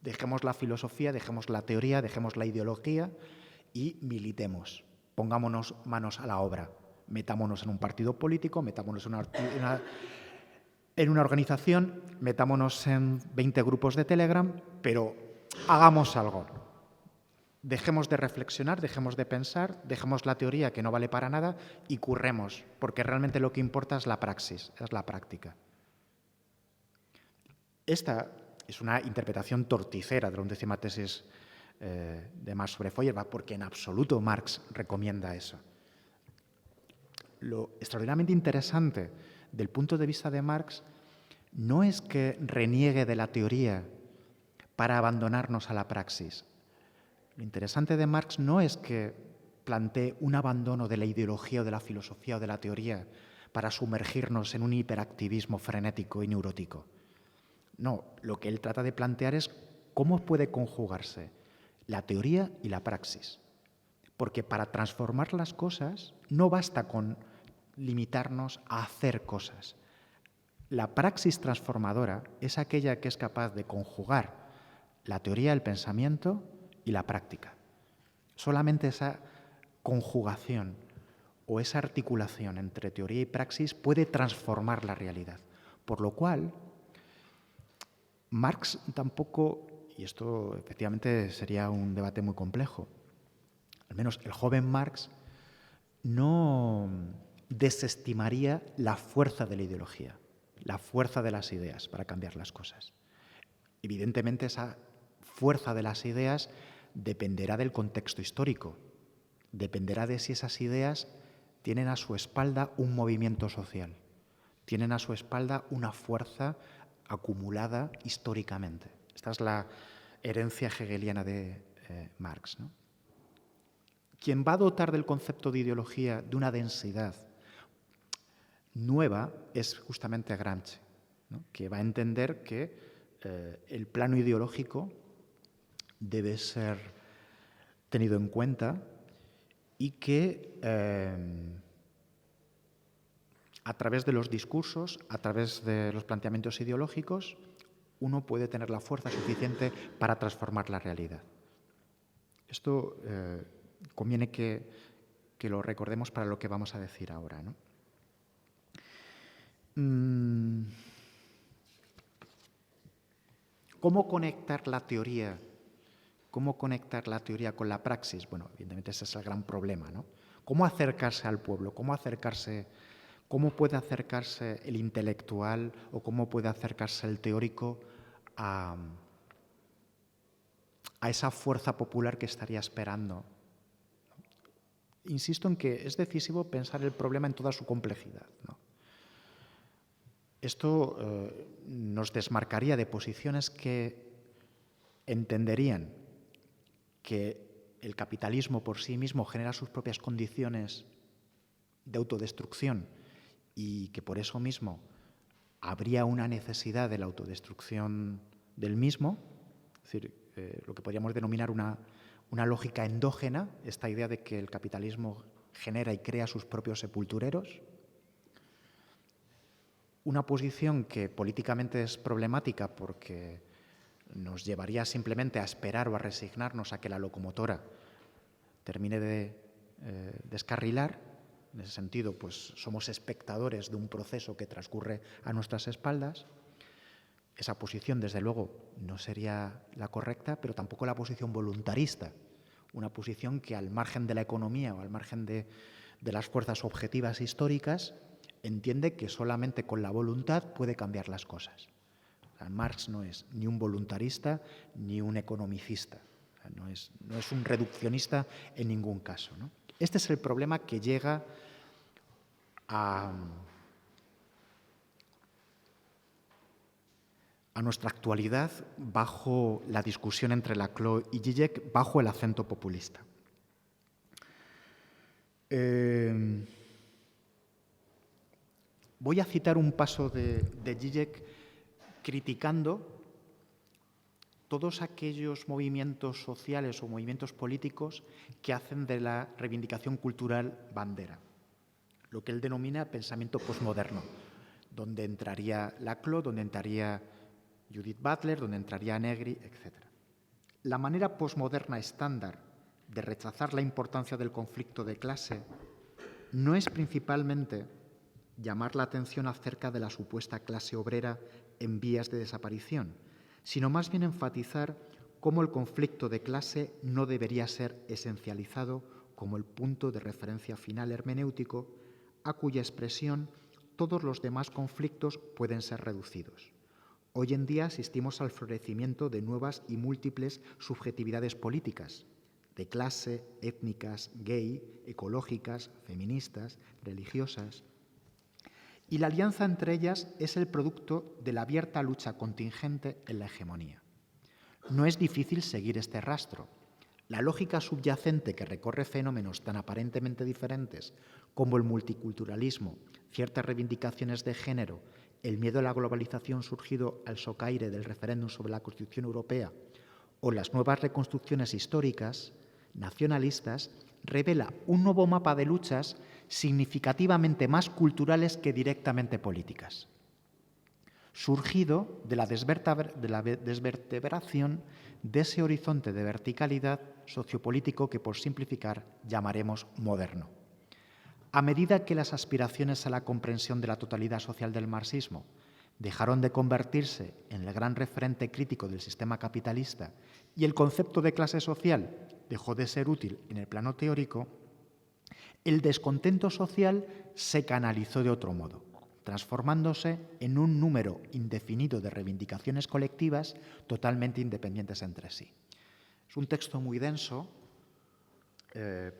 Dejemos la filosofía, dejemos la teoría, dejemos la ideología y militemos. Pongámonos manos a la obra. Metámonos en un partido político, metámonos en una organización, metámonos en 20 grupos de Telegram, pero hagamos algo. Dejemos de reflexionar, dejemos de pensar, dejemos la teoría que no vale para nada y curremos, porque realmente lo que importa es la praxis, es la práctica. Esta es una interpretación torticera de la 11ª tesis de Marx sobre Feuerbach, porque en absoluto Marx recomienda eso. Lo extraordinariamente interesante del punto de vista de Marx no es que reniegue de la teoría para abandonarnos a la praxis. Lo interesante de Marx no es que plantee un abandono de la ideología o de la filosofía o de la teoría para sumergirnos en un hiperactivismo frenético y neurótico. No, lo que él trata de plantear es cómo puede conjugarse la teoría y la praxis. Porque para transformar las cosas no basta con limitarnos a hacer cosas. La praxis transformadora es aquella que es capaz de conjugar la teoría del pensamiento y la práctica. Solamente esa conjugación o esa articulación entre teoría y praxis puede transformar la realidad. Por lo cual, Marx tampoco, y esto efectivamente sería un debate muy complejo, al menos el joven Marx no desestimaría la fuerza de la ideología, la fuerza de las ideas para cambiar las cosas. Evidentemente, esa fuerza de las ideas dependerá del contexto histórico, dependerá de si esas ideas tienen a su espalda un movimiento social, tienen a su espalda una fuerza acumulada históricamente. Esta es la herencia hegeliana de Marx, ¿no? Quien va a dotar del concepto de ideología de una densidad nueva es justamente Gramsci, ¿no? Que va a entender que el plano ideológico debe ser tenido en cuenta y que a través de los discursos, a través de los planteamientos ideológicos, uno puede tener la fuerza suficiente para transformar la realidad. Esto conviene que lo recordemos para lo que vamos a decir ahora, ¿no? ¿Cómo conectar la teoría? ¿Cómo conectar la teoría con la praxis? Bueno, evidentemente ese es el gran problema, ¿no? ¿Cómo acercarse al pueblo? ¿Cómo puede acercarse el intelectual o cómo puede acercarse el teórico a esa fuerza popular que estaría esperando? Insisto en que es decisivo pensar el problema en toda su complejidad, ¿no? Esto nos desmarcaría de posiciones que entenderían que el capitalismo por sí mismo genera sus propias condiciones de autodestrucción y que por eso mismo habría una necesidad de la autodestrucción del mismo, es decir, lo que podríamos denominar una lógica endógena, esta idea de que el capitalismo genera y crea sus propios sepultureros. Una posición que políticamente es problemática porque nos llevaría simplemente a esperar o a resignarnos a que la locomotora termine de descarrilar. En ese sentido, pues somos espectadores de un proceso que transcurre a nuestras espaldas. Esa posición, desde luego, no sería la correcta, pero tampoco la posición voluntarista, una posición que al margen de la economía o al margen de las fuerzas objetivas históricas entiende que solamente con la voluntad puede cambiar las cosas. O sea, Marx no es ni un voluntarista ni un economicista, o sea, no es un reduccionista en ningún caso, ¿no? Este es el problema que llega a nuestra actualidad bajo la discusión entre Laclau y Zizek, bajo el acento populista. Voy a citar un paso de Zizek criticando todos aquellos movimientos sociales o movimientos políticos que hacen de la reivindicación cultural bandera, lo que él denomina pensamiento posmoderno, donde entraría Laclau, donde entraría Judith Butler, donde entraría Negri, etc. La manera posmoderna estándar de rechazar la importancia del conflicto de clase no es principalmente llamar la atención acerca de la supuesta clase obrera en vías de desaparición, sino más bien enfatizar cómo el conflicto de clase no debería ser esencializado como el punto de referencia final hermenéutico a cuya expresión todos los demás conflictos pueden ser reducidos. Hoy en día asistimos al florecimiento de nuevas y múltiples subjetividades políticas, de clase, étnicas, gay, ecológicas, feministas, religiosas. Y la alianza entre ellas es el producto de la abierta lucha contingente en la hegemonía. No es difícil seguir este rastro. La lógica subyacente que recorre fenómenos tan aparentemente diferentes como el multiculturalismo, ciertas reivindicaciones de género, el miedo a la globalización surgido al socaire del referéndum sobre la Constitución Europea o las nuevas reconstrucciones históricas nacionalistas, revela un nuevo mapa de luchas significativamente más culturales que directamente políticas, surgido de la desvertebración de ese horizonte de verticalidad sociopolítico que, por simplificar, llamaremos moderno. A medida que las aspiraciones a la comprensión de la totalidad social del marxismo dejaron de convertirse en el gran referente crítico del sistema capitalista y el concepto de clase social dejó de ser útil en el plano teórico, el descontento social se canalizó de otro modo, transformándose en un número indefinido de reivindicaciones colectivas totalmente independientes entre sí. Es un texto muy denso,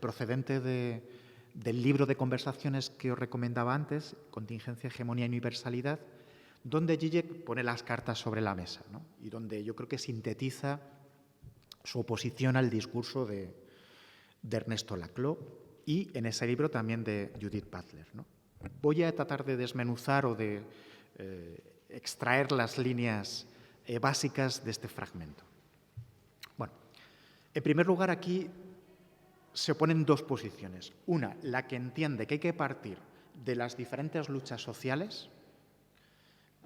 procedente del libro de conversaciones que os recomendaba antes, Contingencia, Hegemonía y Universalidad, donde Zizek pone las cartas sobre la mesa, ¿no? Y donde yo creo que sintetiza su oposición al discurso de Ernesto Laclau y en ese libro también de Judith Butler, ¿no? Voy a tratar de desmenuzar o de extraer las líneas básicas de este fragmento. Bueno, en primer lugar, aquí se oponen dos posiciones. Una, la que entiende que hay que partir de las diferentes luchas sociales,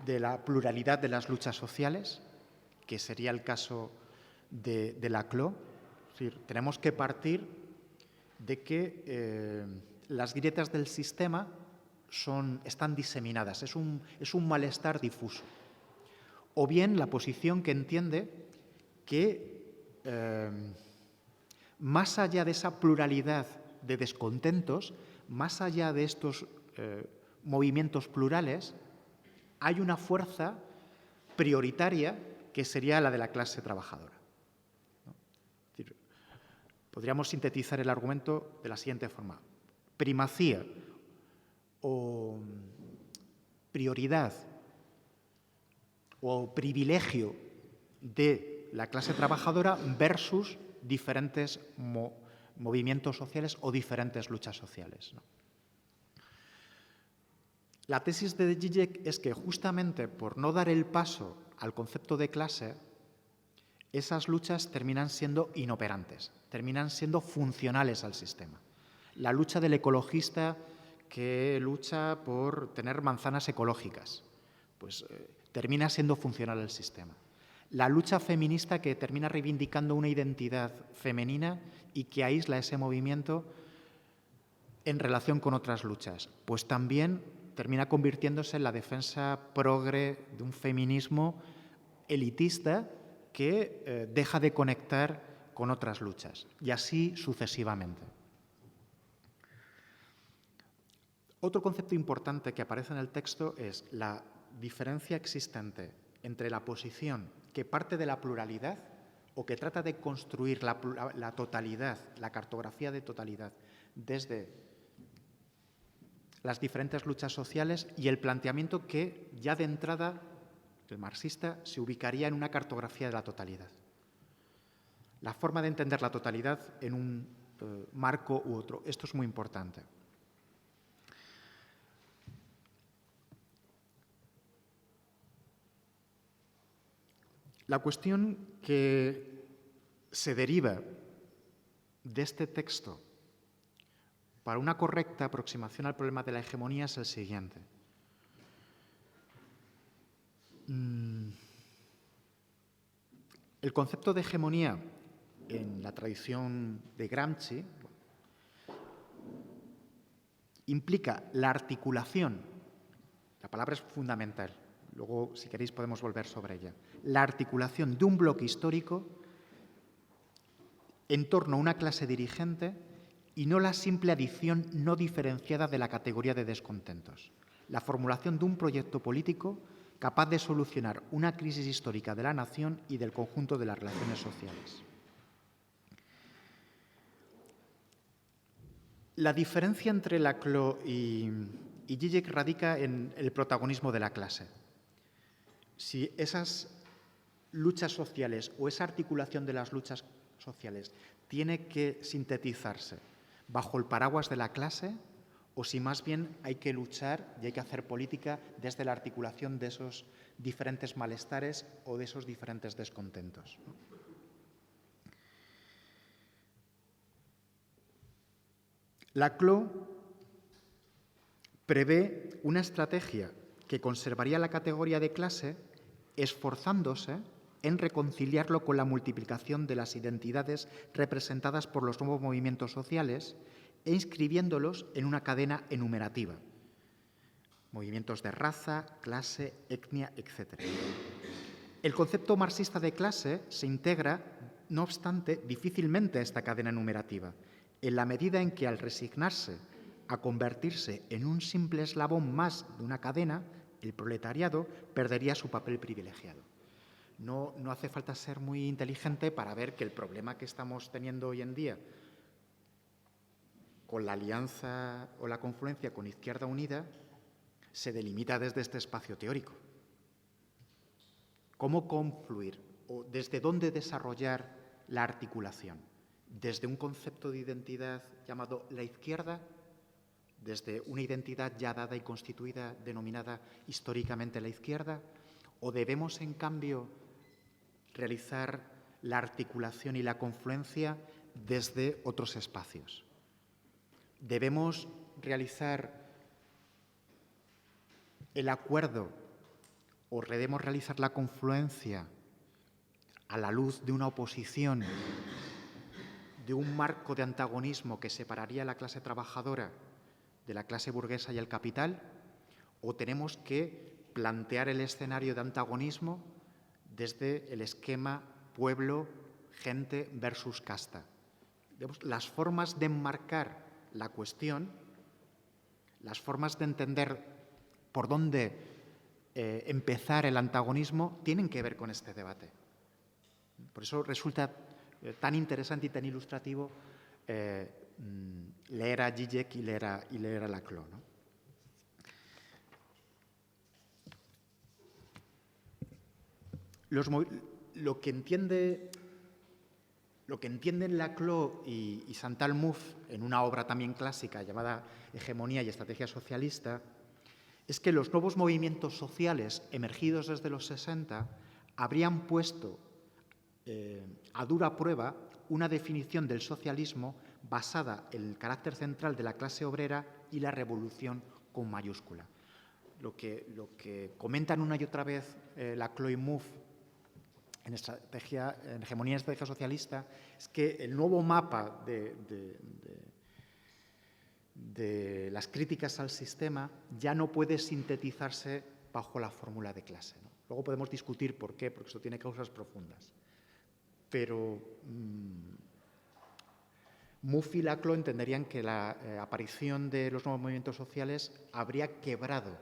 de la pluralidad de las luchas sociales, que sería el caso de Laclau. Es decir, tenemos que partir de que las grietas del sistema están diseminadas, es un malestar difuso. O bien la posición que entiende que más allá de esa pluralidad de descontentos, más allá de estos movimientos plurales, hay una fuerza prioritaria que sería la de la clase trabajadora. Es decir, podríamos sintetizar el argumento de la siguiente forma. Primacía o prioridad o privilegio de la clase trabajadora versus diferentes movimientos sociales o diferentes luchas sociales, ¿no? La tesis de Zizek es que justamente por no dar el paso al concepto de clase, esas luchas terminan siendo inoperantes, terminan siendo funcionales al sistema. La lucha del ecologista que lucha por tener manzanas ecológicas, pues termina siendo funcional al sistema. La lucha feminista que termina reivindicando una identidad femenina y que aísla ese movimiento en relación con otras luchas, pues también termina convirtiéndose en la defensa progre de un feminismo elitista que deja de conectar con otras luchas, y así sucesivamente. Otro concepto importante que aparece en el texto es la diferencia existente entre la posición que parte de la pluralidad o que trata de construir la totalidad, la cartografía de totalidad desde las diferentes luchas sociales y el planteamiento que ya de entrada el marxista se ubicaría en una cartografía de la totalidad. La forma de entender la totalidad en un marco u otro. Esto es muy importante. La cuestión que se deriva de este texto para una correcta aproximación al problema de la hegemonía es el siguiente. El concepto de hegemonía en la tradición de Gramsci implica la articulación, la palabra es fundamental, luego si queréis podemos volver sobre ella, la articulación de un bloque histórico en torno a una clase dirigente y no la simple adición no diferenciada de la categoría de descontentos. La formulación de un proyecto político capaz de solucionar una crisis histórica de la nación y del conjunto de las relaciones sociales. La diferencia entre Laclau y Zizek radica en el protagonismo de la clase. Si esas luchas sociales o esa articulación de las luchas sociales tiene que sintetizarse bajo el paraguas de la clase o si más bien hay que luchar y hay que hacer política desde la articulación de esos diferentes malestares o de esos diferentes descontentos. Laclau prevé una estrategia que conservaría la categoría de clase esforzándose en reconciliarlo con la multiplicación de las identidades representadas por los nuevos movimientos sociales e inscribiéndolos en una cadena enumerativa. Movimientos de raza, clase, etnia, etc. El concepto marxista de clase se integra, no obstante, difícilmente a esta cadena enumerativa, en la medida en que al resignarse a convertirse en un simple eslabón más de una cadena, el proletariado perdería su papel privilegiado. No hace falta ser muy inteligente para ver que el problema que estamos teniendo hoy en día con la alianza o la confluencia con Izquierda Unida se delimita desde este espacio teórico. ¿Cómo confluir o desde dónde desarrollar la articulación? ¿Desde un concepto de identidad llamado la izquierda? ¿Desde una identidad ya dada y constituida denominada históricamente la izquierda? ¿O debemos, en cambio, realizar la articulación y la confluencia desde otros espacios? Debemos realizar el acuerdo o debemos realizar la confluencia a la luz de una oposición, de un marco de antagonismo que separaría a la clase trabajadora de la clase burguesa y el capital, o tenemos que plantear el escenario de antagonismo desde el esquema pueblo, gente versus casta. Las formas de enmarcar la cuestión, las formas de entender por dónde empezar el antagonismo, tienen que ver con este debate. Por eso resulta tan interesante y tan ilustrativo leer a Zizek y leer a Laclau, ¿no? Lo que entienden Laclau y Chantal Mouffe en una obra también clásica llamada Hegemonía y Estrategia Socialista es que los nuevos movimientos sociales emergidos desde los 60 habrían puesto a dura prueba una definición del socialismo basada en el carácter central de la clase obrera y la revolución con mayúscula. Lo que comentan una y otra vez Laclau y Mouffe en Hegemonía y Estrategia Socialista es que el nuevo mapa de las críticas al sistema ya no puede sintetizarse bajo la fórmula de clase, ¿no? Luego podemos discutir por qué, porque eso tiene causas profundas. Pero Mouffe y Laclau entenderían que la aparición de los nuevos movimientos sociales habría quebrado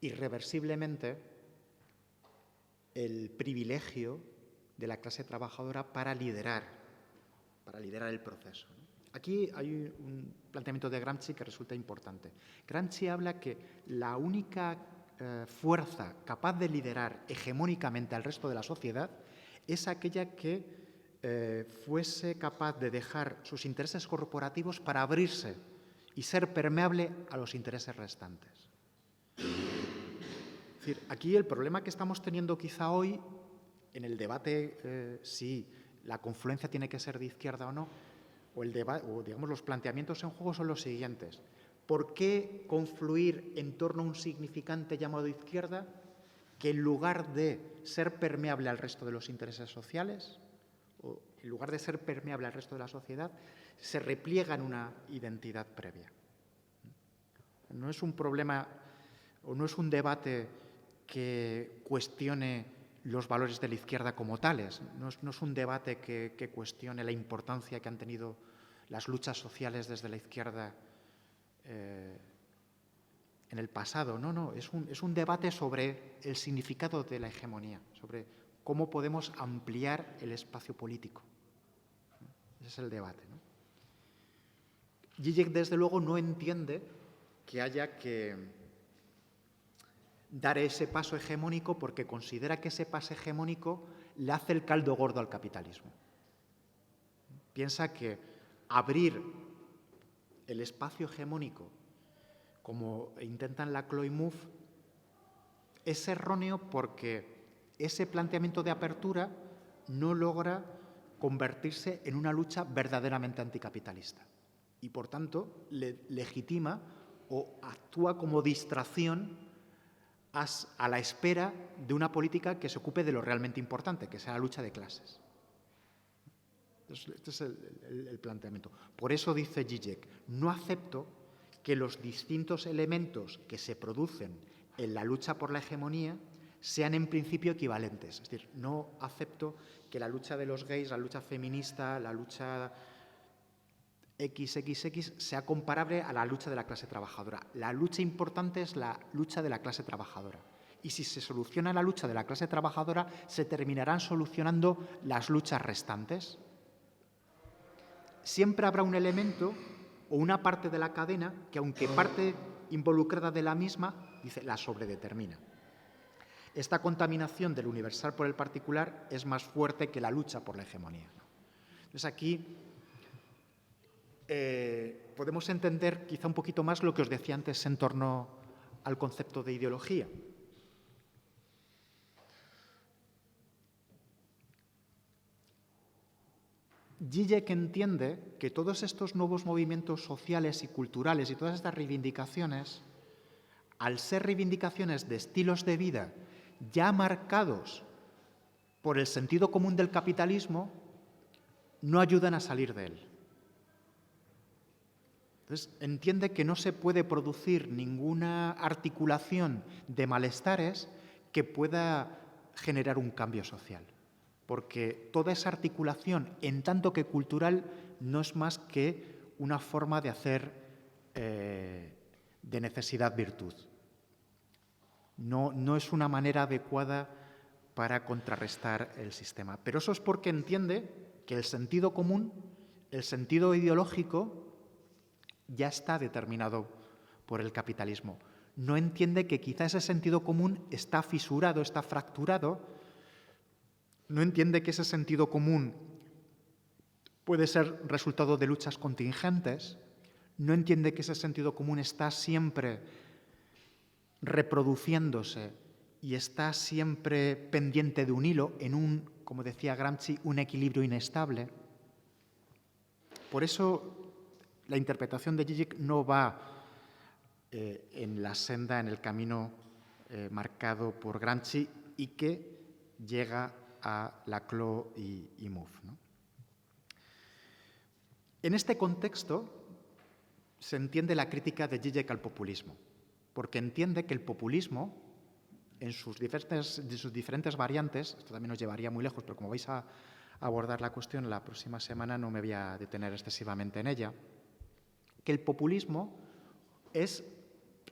irreversiblemente el privilegio de la clase trabajadora para liderar el proceso. Aquí hay un planteamiento de Gramsci que resulta importante. Gramsci habla que la única fuerza capaz de liderar hegemónicamente al resto de la sociedad es aquella que fuese capaz de dejar sus intereses corporativos para abrirse y ser permeable a los intereses restantes. Es decir, aquí el problema que estamos teniendo quizá hoy en el debate si la confluencia tiene que ser de izquierda o no, o digamos los planteamientos en juego son los siguientes. ¿Por qué confluir en torno a un significante llamado izquierda que en lugar de ser permeable al resto de los intereses sociales, o en lugar de ser permeable al resto de la sociedad, se repliega en una identidad previa? No es un problema o no es un debate que cuestione los valores de la izquierda como tales, no es un debate que cuestione la importancia que han tenido las luchas sociales desde la izquierda en el pasado. No, es un debate sobre el significado de la hegemonía, sobre cómo podemos ampliar el espacio político. Ese es el debate, ¿no? Zizek, desde luego, no entiende que haya que dar ese paso hegemónico porque considera que ese paso hegemónico le hace el caldo gordo al capitalismo. Piensa que abrir el espacio hegemónico, como intentan Laclau y Mouffe, es erróneo porque ese planteamiento de apertura no logra convertirse en una lucha verdaderamente anticapitalista y, por tanto, legitima o actúa como distracción a la espera de una política que se ocupe de lo realmente importante, que sea la lucha de clases. Este es el planteamiento. Por eso dice Zizek, no acepto que los distintos elementos que se producen en la lucha por la hegemonía sean en principio equivalentes. Es decir, no acepto que la lucha de los gays, la lucha feminista, la lucha XXX sea comparable a la lucha de la clase trabajadora. La lucha importante es la lucha de la clase trabajadora. Y si se soluciona la lucha de la clase trabajadora, se terminarán solucionando las luchas restantes. Siempre habrá un elemento o una parte de la cadena que, aunque parte involucrada de la misma, dice, la sobredetermina. Esta contaminación del universal por el particular es más fuerte que la lucha por la hegemonía. Entonces aquí podemos entender quizá un poquito más lo que os decía antes en torno al concepto de ideología. Zizek entiende que todos estos nuevos movimientos sociales y culturales y todas estas reivindicaciones al ser reivindicaciones de estilos de vida ya marcados por el sentido común del capitalismo, no ayudan a salir de él. Entonces, entiende que no se puede producir ninguna articulación de malestares que pueda generar un cambio social, porque toda esa articulación, en tanto que cultural, no es más que una forma de hacer de necesidad virtud. No es una manera adecuada para contrarrestar el sistema. Pero eso es porque entiende que el sentido común, el sentido ideológico, ya está determinado por el capitalismo. No entiende que quizá ese sentido común está fisurado, está fracturado. No entiende que ese sentido común puede ser resultado de luchas contingentes. No entiende que ese sentido común está siempre reproduciéndose y está siempre pendiente de un hilo, en un, como decía Gramsci, un equilibrio inestable. Por eso la interpretación de Zizek no va en la senda, en el camino marcado por Gramsci y que llega a Laclau y Mouffe, ¿no? En este contexto se entiende la crítica de Zizek al populismo, porque entiende que el populismo, en sus diferentes variantes, esto también nos llevaría muy lejos, pero como vais a abordar la cuestión la próxima semana no me voy a detener excesivamente en ella, que el populismo es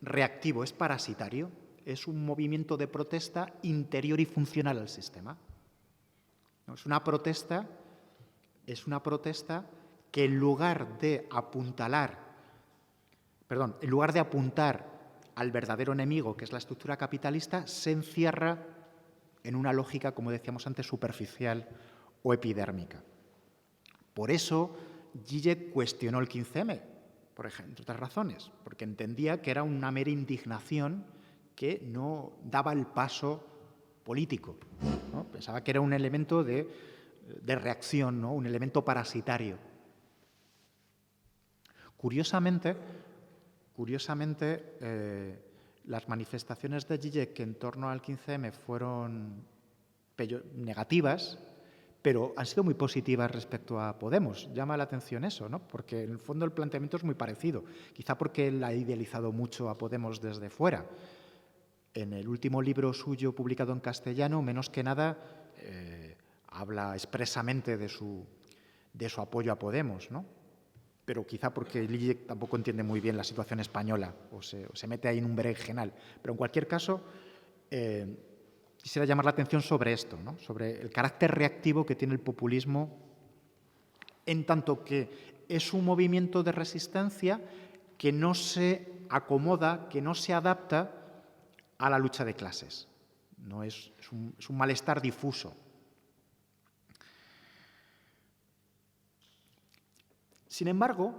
reactivo, es parasitario, es un movimiento de protesta interior y funcional al sistema. Es una protesta que en lugar de apuntar al verdadero enemigo, que es la estructura capitalista, se encierra en una lógica, como decíamos antes, superficial o epidérmica. Por eso Zizek cuestionó el 15M, por ejemplo, entre otras razones, porque entendía que era una mera indignación que no daba el paso político, ¿no? Pensaba que era un elemento de reacción, ¿no? Un elemento parasitario. Curiosamente, las manifestaciones de Zizek en torno al 15M fueron negativas, pero han sido muy positivas respecto a Podemos. Llama la atención eso, ¿no? Porque en el fondo el planteamiento es muy parecido, quizá porque él ha idealizado mucho a Podemos desde fuera. En el último libro suyo publicado en castellano, menos que nada, habla expresamente de su apoyo a Podemos, ¿no? Pero quizá porque Zizek tampoco entiende muy bien la situación española o se mete ahí en un berenjenal. Pero en cualquier caso, quisiera llamar la atención sobre esto, ¿no? Sobre el carácter reactivo que tiene el populismo, en tanto que es un movimiento de resistencia que no se acomoda, que no se adapta a la lucha de clases. No es un malestar difuso. Sin embargo,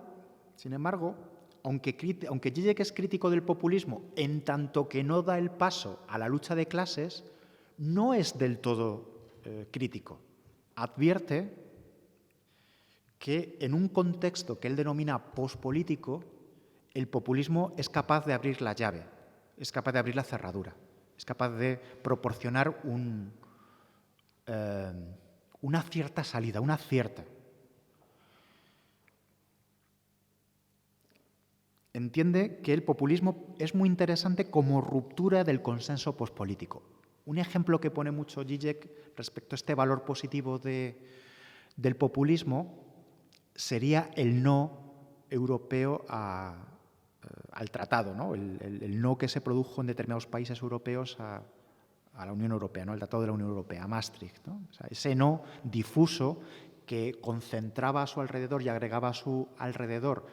aunque Zizek es crítico del populismo, en tanto que no da el paso a la lucha de clases, no es del todo crítico. Advierte que en un contexto que él denomina pospolítico, el populismo es capaz de abrir la llave, es capaz de abrir la cerradura, es capaz de proporcionar una cierta salida, una cierta. Entiende que el populismo es muy interesante como ruptura del consenso pospolítico. Un ejemplo que pone mucho Zizek respecto a este valor positivo del populismo sería el no europeo al tratado, ¿no? El no que se produjo en determinados países europeos a la Unión Europea, ¿no? El Tratado de la Unión Europea, a Maastricht, ¿no? O sea, ese no difuso que concentraba a su alrededor y agregaba a su alrededor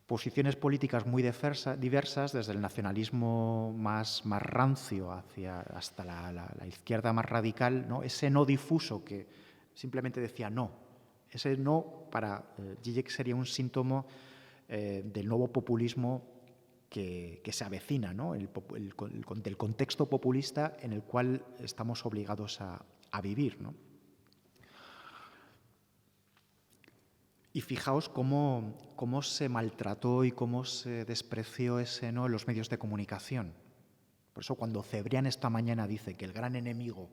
posiciones políticas muy diversas, desde el nacionalismo más rancio hasta la izquierda más radical, ¿no? Ese no difuso que simplemente decía no. Ese no para Zizek sería un síntoma del nuevo populismo que se avecina, ¿no? Del contexto populista en el cual estamos obligados a vivir, ¿no? Y fijaos cómo se maltrató y cómo se despreció ese no en los medios de comunicación. Por eso cuando Cebrián esta mañana dice que el gran enemigo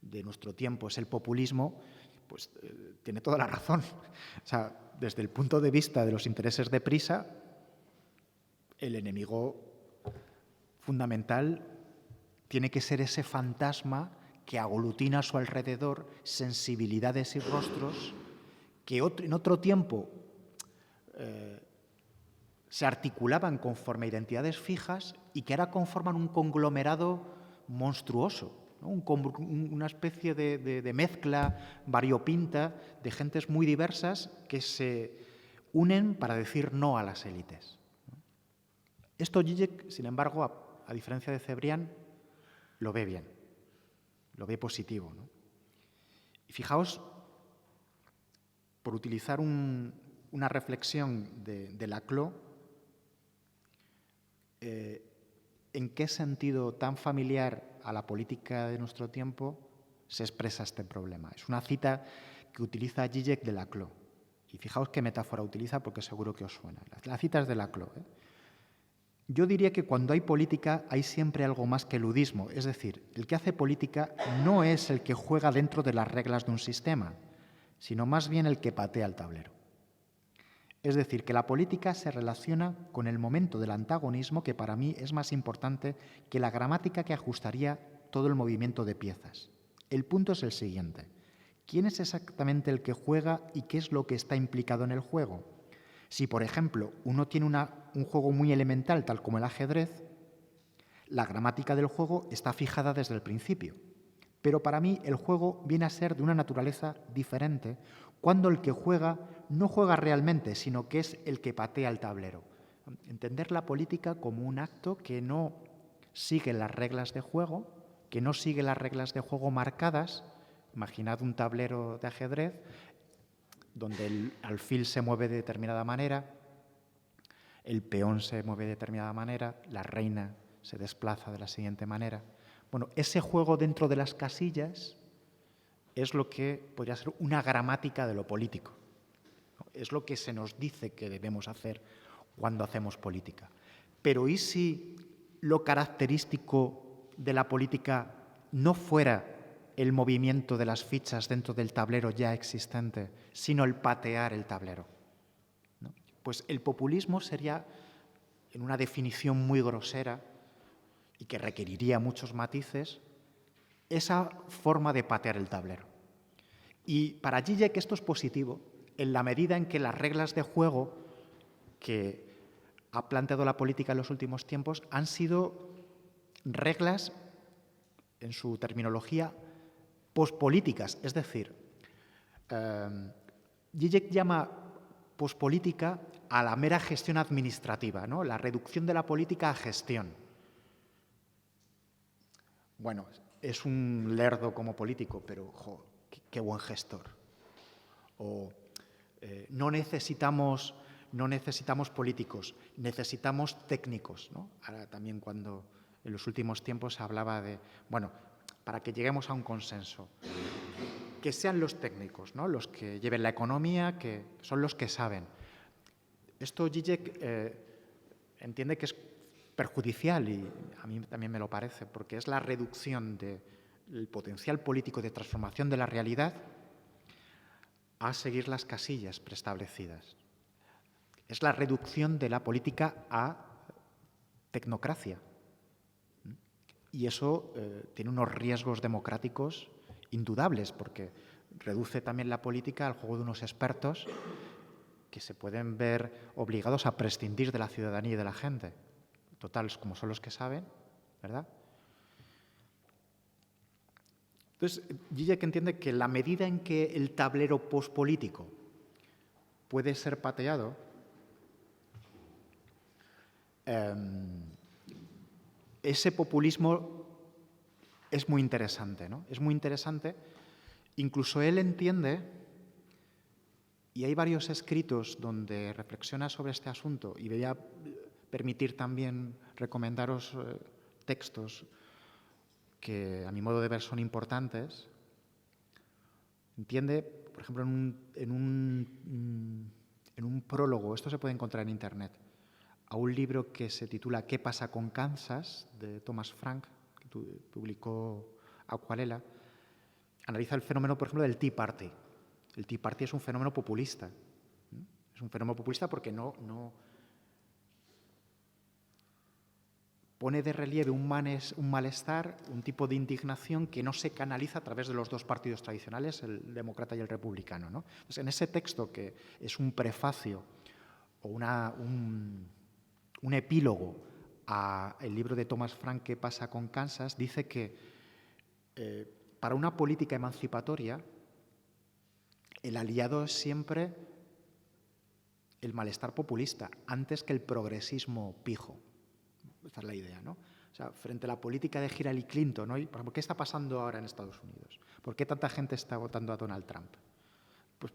de nuestro tiempo es el populismo, pues tiene toda la razón. O sea, desde el punto de vista de los intereses de Prisa, el enemigo fundamental tiene que ser ese fantasma que aglutina a su alrededor sensibilidades y rostros que en otro tiempo se articulaban conforme a identidades fijas y que ahora conforman un conglomerado monstruoso, ¿no? Una especie de mezcla variopinta de gentes muy diversas que se unen para decir no a las élites. Esto Zizek, sin embargo, a diferencia de Cebrián, lo ve bien, lo ve positivo, ¿no? Y fijaos, por utilizar una reflexión de Laclau, ¿en qué sentido tan familiar a la política de nuestro tiempo se expresa este problema? Es una cita que utiliza Zizek de Laclau. Y fijaos qué metáfora utiliza porque seguro que os suena. La cita es de Laclau. Yo diría que cuando hay política hay siempre algo más que ludismo. Es decir, el que hace política no es el que juega dentro de las reglas de un sistema, sino más bien el que patea el tablero. Es decir, que la política se relaciona con el momento del antagonismo que para mí es más importante que la gramática que ajustaría todo el movimiento de piezas. El punto es el siguiente. ¿Quién es exactamente el que juega y qué es lo que está implicado en el juego? Si, por ejemplo, uno tiene un juego muy elemental, tal como el ajedrez, la gramática del juego está fijada desde el principio. Pero para mí el juego viene a ser de una naturaleza diferente cuando el que juega no juega realmente, sino que es el que patea el tablero. Entender la política como un acto que no sigue las reglas de juego, que no sigue las reglas de juego marcadas. Imaginad un tablero de ajedrez donde el alfil se mueve de determinada manera, el peón se mueve de determinada manera, la reina se desplaza de la siguiente manera. Bueno, ese juego dentro de las casillas es lo que podría ser una gramática de lo político. Es lo que se nos dice que debemos hacer cuando hacemos política. Pero ¿y si lo característico de la política no fuera el movimiento de las fichas dentro del tablero ya existente, sino el patear el tablero? ¿No? Pues el populismo sería, en una definición muy grosera y que requeriría muchos matices, esa forma de patear el tablero. Y para Zizek esto es positivo en la medida en que las reglas de juego que ha planteado la política en los últimos tiempos han sido reglas, en su terminología, pospolíticas. Es decir, Zizek llama pospolítica a la mera gestión administrativa, ¿no? La reducción de la política a gestión. Bueno, es un lerdo como político, pero qué buen gestor. O no necesitamos políticos, necesitamos técnicos, ¿no? Ahora también cuando en los últimos tiempos se hablaba de, bueno, para que lleguemos a un consenso, que sean los técnicos, ¿no? Los que lleven la economía, que son los que saben. Esto Zizek entiende que es perjudicial y a mí también me lo parece, porque es la reducción del potencial político de transformación de la realidad a seguir las casillas preestablecidas. Es la reducción de la política a tecnocracia. Y eso tiene unos riesgos democráticos indudables, porque reduce también la política al juego de unos expertos que se pueden ver obligados a prescindir de la ciudadanía y de la gente. Total, como son los que saben, ¿verdad? Entonces, Zizek entiende que la medida en que el tablero pospolítico puede ser pateado, ese populismo es muy interesante, ¿no? Es muy interesante. Incluso él entiende, y hay varios escritos donde reflexiona sobre este asunto, y voy a permitir también recomendaros textos que a mi modo de ver son importantes. Entiende, por ejemplo, en un en un prólogo, esto se puede encontrar en Internet, a un libro que se titula ¿Qué pasa con Kansas?, de Thomas Frank, que publicó Aquarela, analiza el fenómeno, por ejemplo, del Tea Party. El Tea Party es un fenómeno populista. Es un fenómeno populista porque no pone de relieve un malestar, un tipo de indignación que no se canaliza a través de los dos partidos tradicionales, el demócrata y el republicano, ¿no? Entonces, en ese texto, que es un prefacio o un epílogo al libro de Thomas Frank, ¿Qué pasa con Kansas?, dice que para una política emancipatoria el aliado es siempre el malestar populista, antes que el progresismo pijo. Esta es la idea, ¿no? O sea, frente a la política de Hillary Clinton, ¿no? Por ejemplo, ¿qué está pasando ahora en Estados Unidos? ¿Por qué tanta gente está votando a Donald Trump? Pues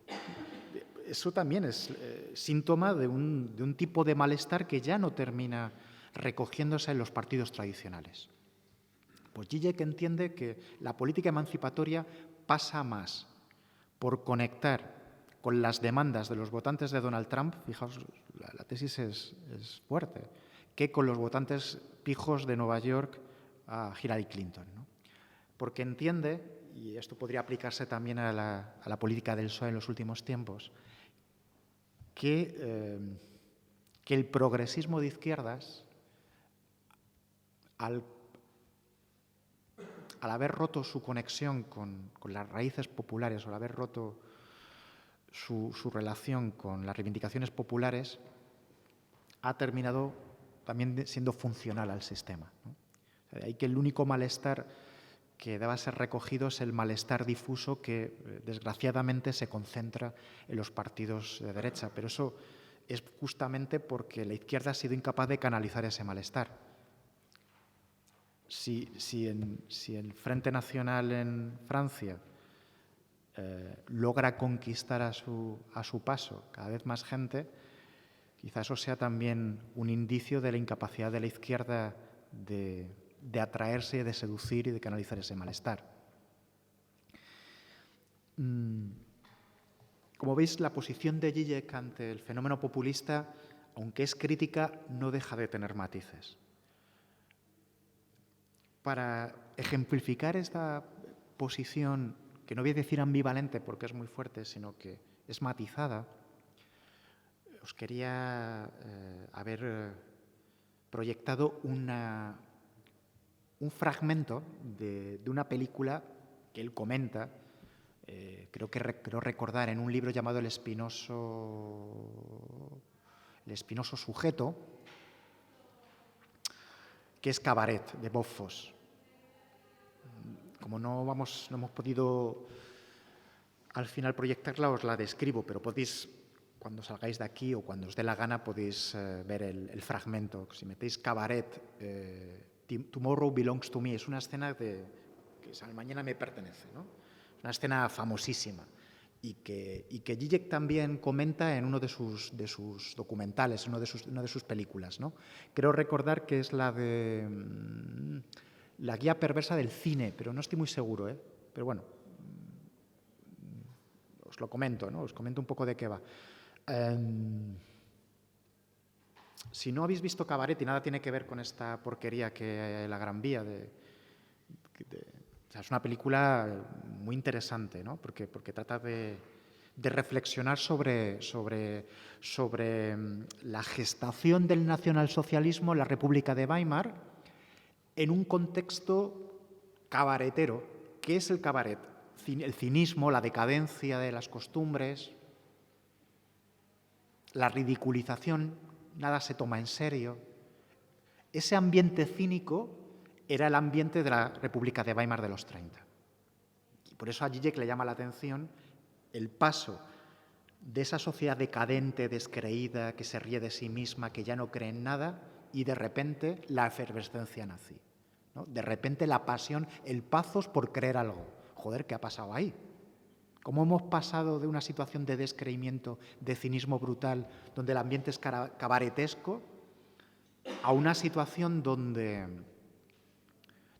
eso también es síntoma de un tipo de malestar que ya no termina recogiéndose en los partidos tradicionales. Pues Zizek entiende que la política emancipatoria pasa más por conectar con las demandas de los votantes de Donald Trump, fijaos, la tesis es fuerte, que con los votantes pijos de Nueva York a Hillary Clinton, ¿no? Porque entiende, y esto podría aplicarse también a la política del PSOE en los últimos tiempos, que el progresismo de izquierdas, al haber roto su conexión con las raíces populares, o al haber roto su relación con las reivindicaciones populares, ha terminado también siendo funcional al sistema, ¿no? O sea, de ahí que el único malestar que deba ser recogido es el malestar difuso que, desgraciadamente, se concentra en los partidos de derecha. Pero eso es justamente porque la izquierda ha sido incapaz de canalizar ese malestar. Si el Frente Nacional en Francia logra conquistar a su paso cada vez más gente, quizá eso sea también un indicio de la incapacidad de la izquierda de atraerse, de seducir y de canalizar ese malestar. Como veis, la posición de Zizek ante el fenómeno populista, aunque es crítica, no deja de tener matices. Para ejemplificar esta posición, que no voy a decir ambivalente porque es muy fuerte, sino que es matizada, os quería haber proyectado un fragmento de una película que él comenta, creo recordar, en un libro llamado El espinoso sujeto, que es Cabaret, de Bob Fosse. Como no hemos podido al final proyectarla, os la describo, pero podéis, cuando salgáis de aquí o cuando os dé la gana, podéis ver el fragmento. Si metéis Cabaret, Tomorrow Belongs to Me, es una escena que al mañana me pertenece, ¿no? Una escena famosísima y que Zizek también comenta en uno de sus documentales, en una de sus películas, ¿no? Creo recordar que es la de La guía perversa del cine, pero no estoy muy seguro, ¿eh? Pero bueno, os lo comento, ¿no? Os comento un poco de qué va. Si no habéis visto Cabaret y nada tiene que ver con esta porquería que La Gran Vía, o sea, es una película muy interesante, ¿no? Porque trata de reflexionar sobre la gestación del nacionalsocialismo en la República de Weimar en un contexto cabaretero. ¿Qué es el cabaret? El cinismo, la decadencia de las costumbres, la ridiculización, nada se toma en serio. Ese ambiente cínico era el ambiente de la República de Weimar de los 30. Y por eso a Zizek le llama la atención el paso de esa sociedad decadente, descreída, que se ríe de sí misma, que ya no cree en nada, y de repente la efervescencia nazi, ¿no? De repente la pasión, el pathos por creer algo. Joder, ¿qué ha pasado ahí? ¿Cómo hemos pasado de una situación de descreimiento, de cinismo brutal, donde el ambiente es cabaretesco, a una situación donde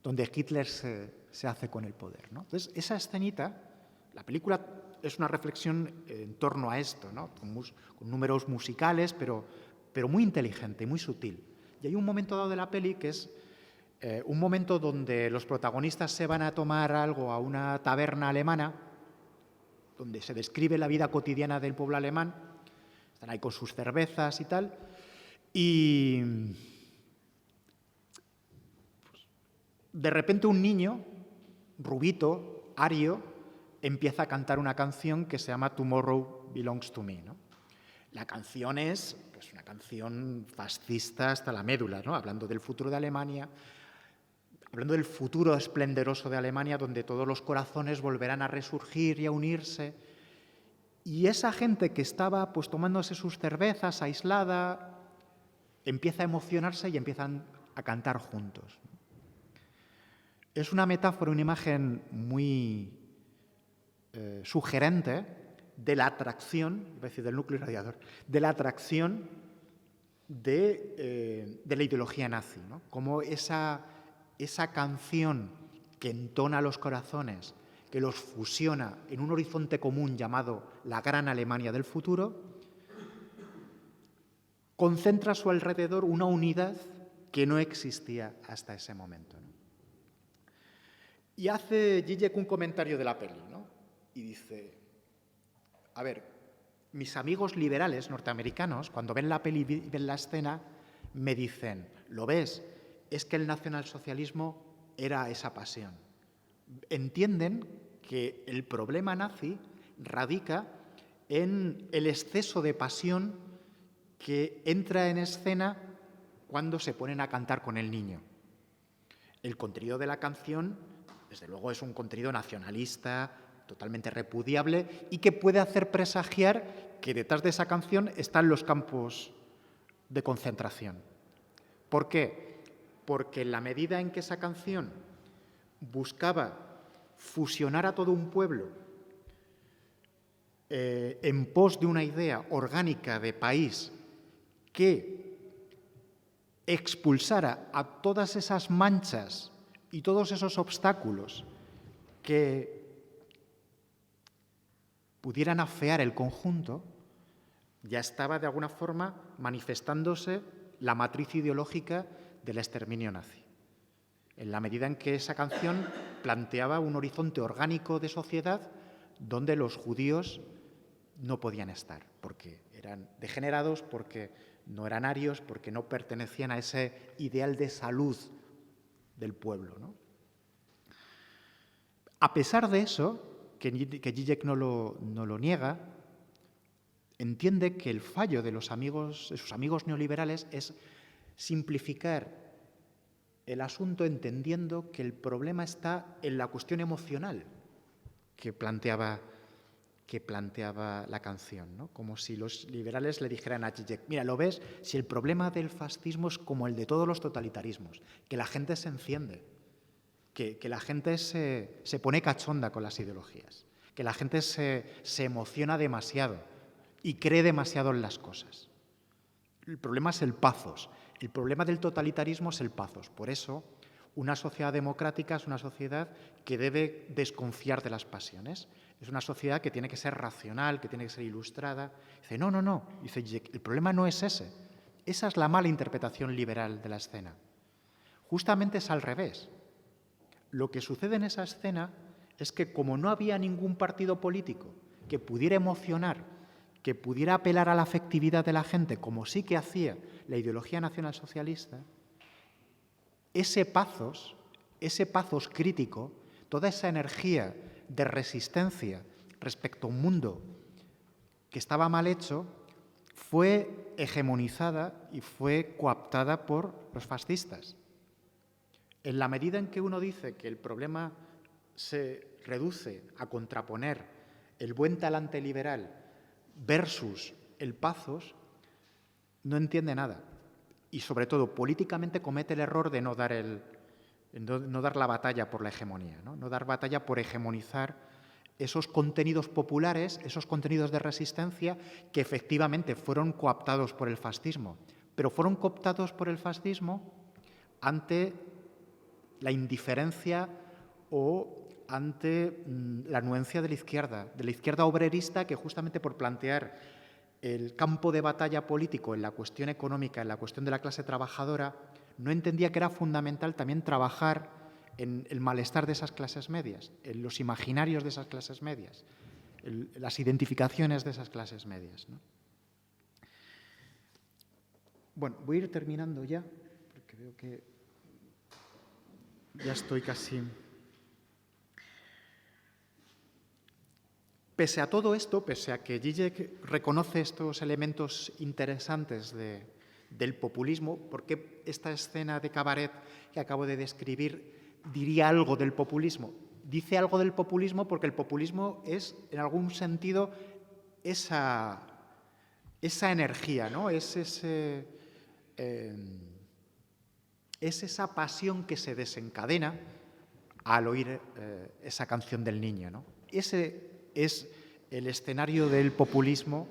Hitler se hace con el poder, ¿no? Entonces, esa escenita, la película es una reflexión en torno a esto, ¿no? Con números musicales, pero muy inteligente, muy sutil. Y hay un momento dado de la peli que es un momento donde los protagonistas se van a tomar algo a una taberna alemana, donde se describe la vida cotidiana del pueblo alemán. Están ahí con sus cervezas y tal. Y pues, de repente un niño, rubito, ario, empieza a cantar una canción que se llama Tomorrow Belongs to Me, ¿no? La canción es pues, una canción fascista hasta la médula, ¿no? Hablando del futuro de Alemania, hablando del futuro esplendoroso de Alemania, donde todos los corazones volverán a resurgir y a unirse. Y esa gente que estaba pues, tomándose sus cervezas aislada, empieza a emocionarse y empiezan a cantar juntos. Es una metáfora, una imagen muy sugerente de la atracción, iba a decir del núcleo irradiador, de la atracción de la ideología nazi, ¿no? Como esa canción que entona los corazones, que los fusiona en un horizonte común llamado la gran Alemania del futuro, concentra a su alrededor una unidad que no existía hasta ese momento, ¿no? Y hace Zizek un comentario de la peli, ¿no? Y dice, a ver, mis amigos liberales norteamericanos, cuando ven la peli y ven la escena, me dicen, ¿lo ves? Es que el nacionalsocialismo era esa pasión. Entienden que el problema nazi radica en el exceso de pasión que entra en escena cuando se ponen a cantar con el niño. El contenido de la canción, desde luego, es un contenido nacionalista, totalmente repudiable y que puede hacer presagiar que detrás de esa canción están los campos de concentración. ¿Por qué? Porque en la medida en que esa canción buscaba fusionar a todo un pueblo en pos de una idea orgánica de país que expulsara a todas esas manchas y todos esos obstáculos que pudieran afear el conjunto, ya estaba de alguna forma manifestándose la matriz ideológica del exterminio nazi. En la medida en que esa canción planteaba un horizonte orgánico de sociedad donde los judíos no podían estar, porque eran degenerados, porque no eran arios, porque no pertenecían a ese ideal de salud del pueblo, ¿no? A pesar de eso, que Zizek no lo niega, entiende que el fallo de sus amigos neoliberales es simplificar el asunto entendiendo que el problema está en la cuestión emocional que planteaba la canción, ¿no? Como si los liberales le dijeran a Zizek, mira, ¿lo ves? Si el problema del fascismo es como el de todos los totalitarismos, que la gente se enciende, que la gente se pone cachonda con las ideologías, que la gente se emociona demasiado y cree demasiado en las cosas. El problema es el pathos. El problema del totalitarismo es el pathos. Por eso, una sociedad democrática es una sociedad que debe desconfiar de las pasiones. Es una sociedad que tiene que ser racional, que tiene que ser ilustrada. Dice, no. Dice, el problema no es ese. Esa es la mala interpretación liberal de la escena. Justamente es al revés. Lo que sucede en esa escena es que como no había ningún partido político que pudiera emocionar, que pudiera apelar a la afectividad de la gente, como sí que hacía la ideología nacionalsocialista, ese pathos crítico, toda esa energía de resistencia respecto a un mundo que estaba mal hecho, fue hegemonizada y fue cooptada por los fascistas. En la medida en que uno dice que el problema se reduce a contraponer el buen talante liberal versus el pathos, no entiende nada. Y sobre todo, políticamente comete el error de no dar la batalla por la hegemonía, no dar batalla por hegemonizar esos contenidos populares, esos contenidos de resistencia que efectivamente fueron cooptados por el fascismo, pero fueron cooptados por el fascismo ante la indiferencia o ante la anuencia de la izquierda obrerista, que justamente por plantear el campo de batalla político en la cuestión económica, en la cuestión de la clase trabajadora, no entendía que era fundamental también trabajar en el malestar de esas clases medias, en los imaginarios de esas clases medias, en las identificaciones de esas clases medias, ¿no? Bueno, voy a ir terminando ya, porque veo que ya estoy casi... Pese a todo esto, pese a que Zizek reconoce estos elementos interesantes del populismo, ¿por qué esta escena de cabaret que acabo de describir diría algo del populismo? Dice algo del populismo porque el populismo es, en algún sentido, esa energía, ¿no? Es esa pasión que se desencadena al oír esa canción del niño, ¿no? Ese es el escenario del populismo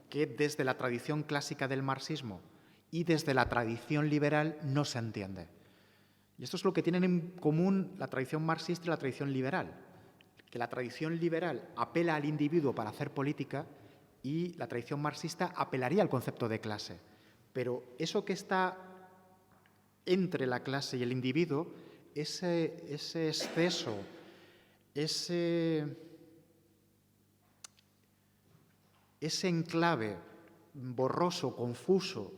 que desde la tradición clásica del marxismo y desde la tradición liberal no se entiende. Y esto es lo que tienen en común la tradición marxista y la tradición liberal, que la tradición liberal apela al individuo para hacer política y la tradición marxista apelaría al concepto de clase. Pero eso que está entre la clase y el individuo, ese exceso, ese enclave borroso, confuso,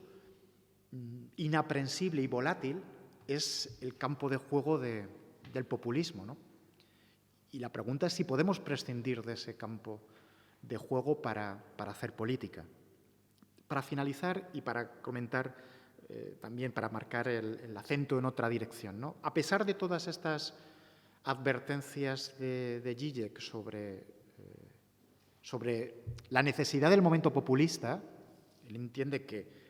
inaprensible y volátil, es el campo de juego del populismo, ¿no? Y la pregunta es si podemos prescindir de ese campo de juego para hacer política. Para finalizar y para comentar, también para marcar el acento en otra dirección, ¿no? A pesar de todas estas advertencias de Zizek sobre la necesidad del momento populista, él entiende que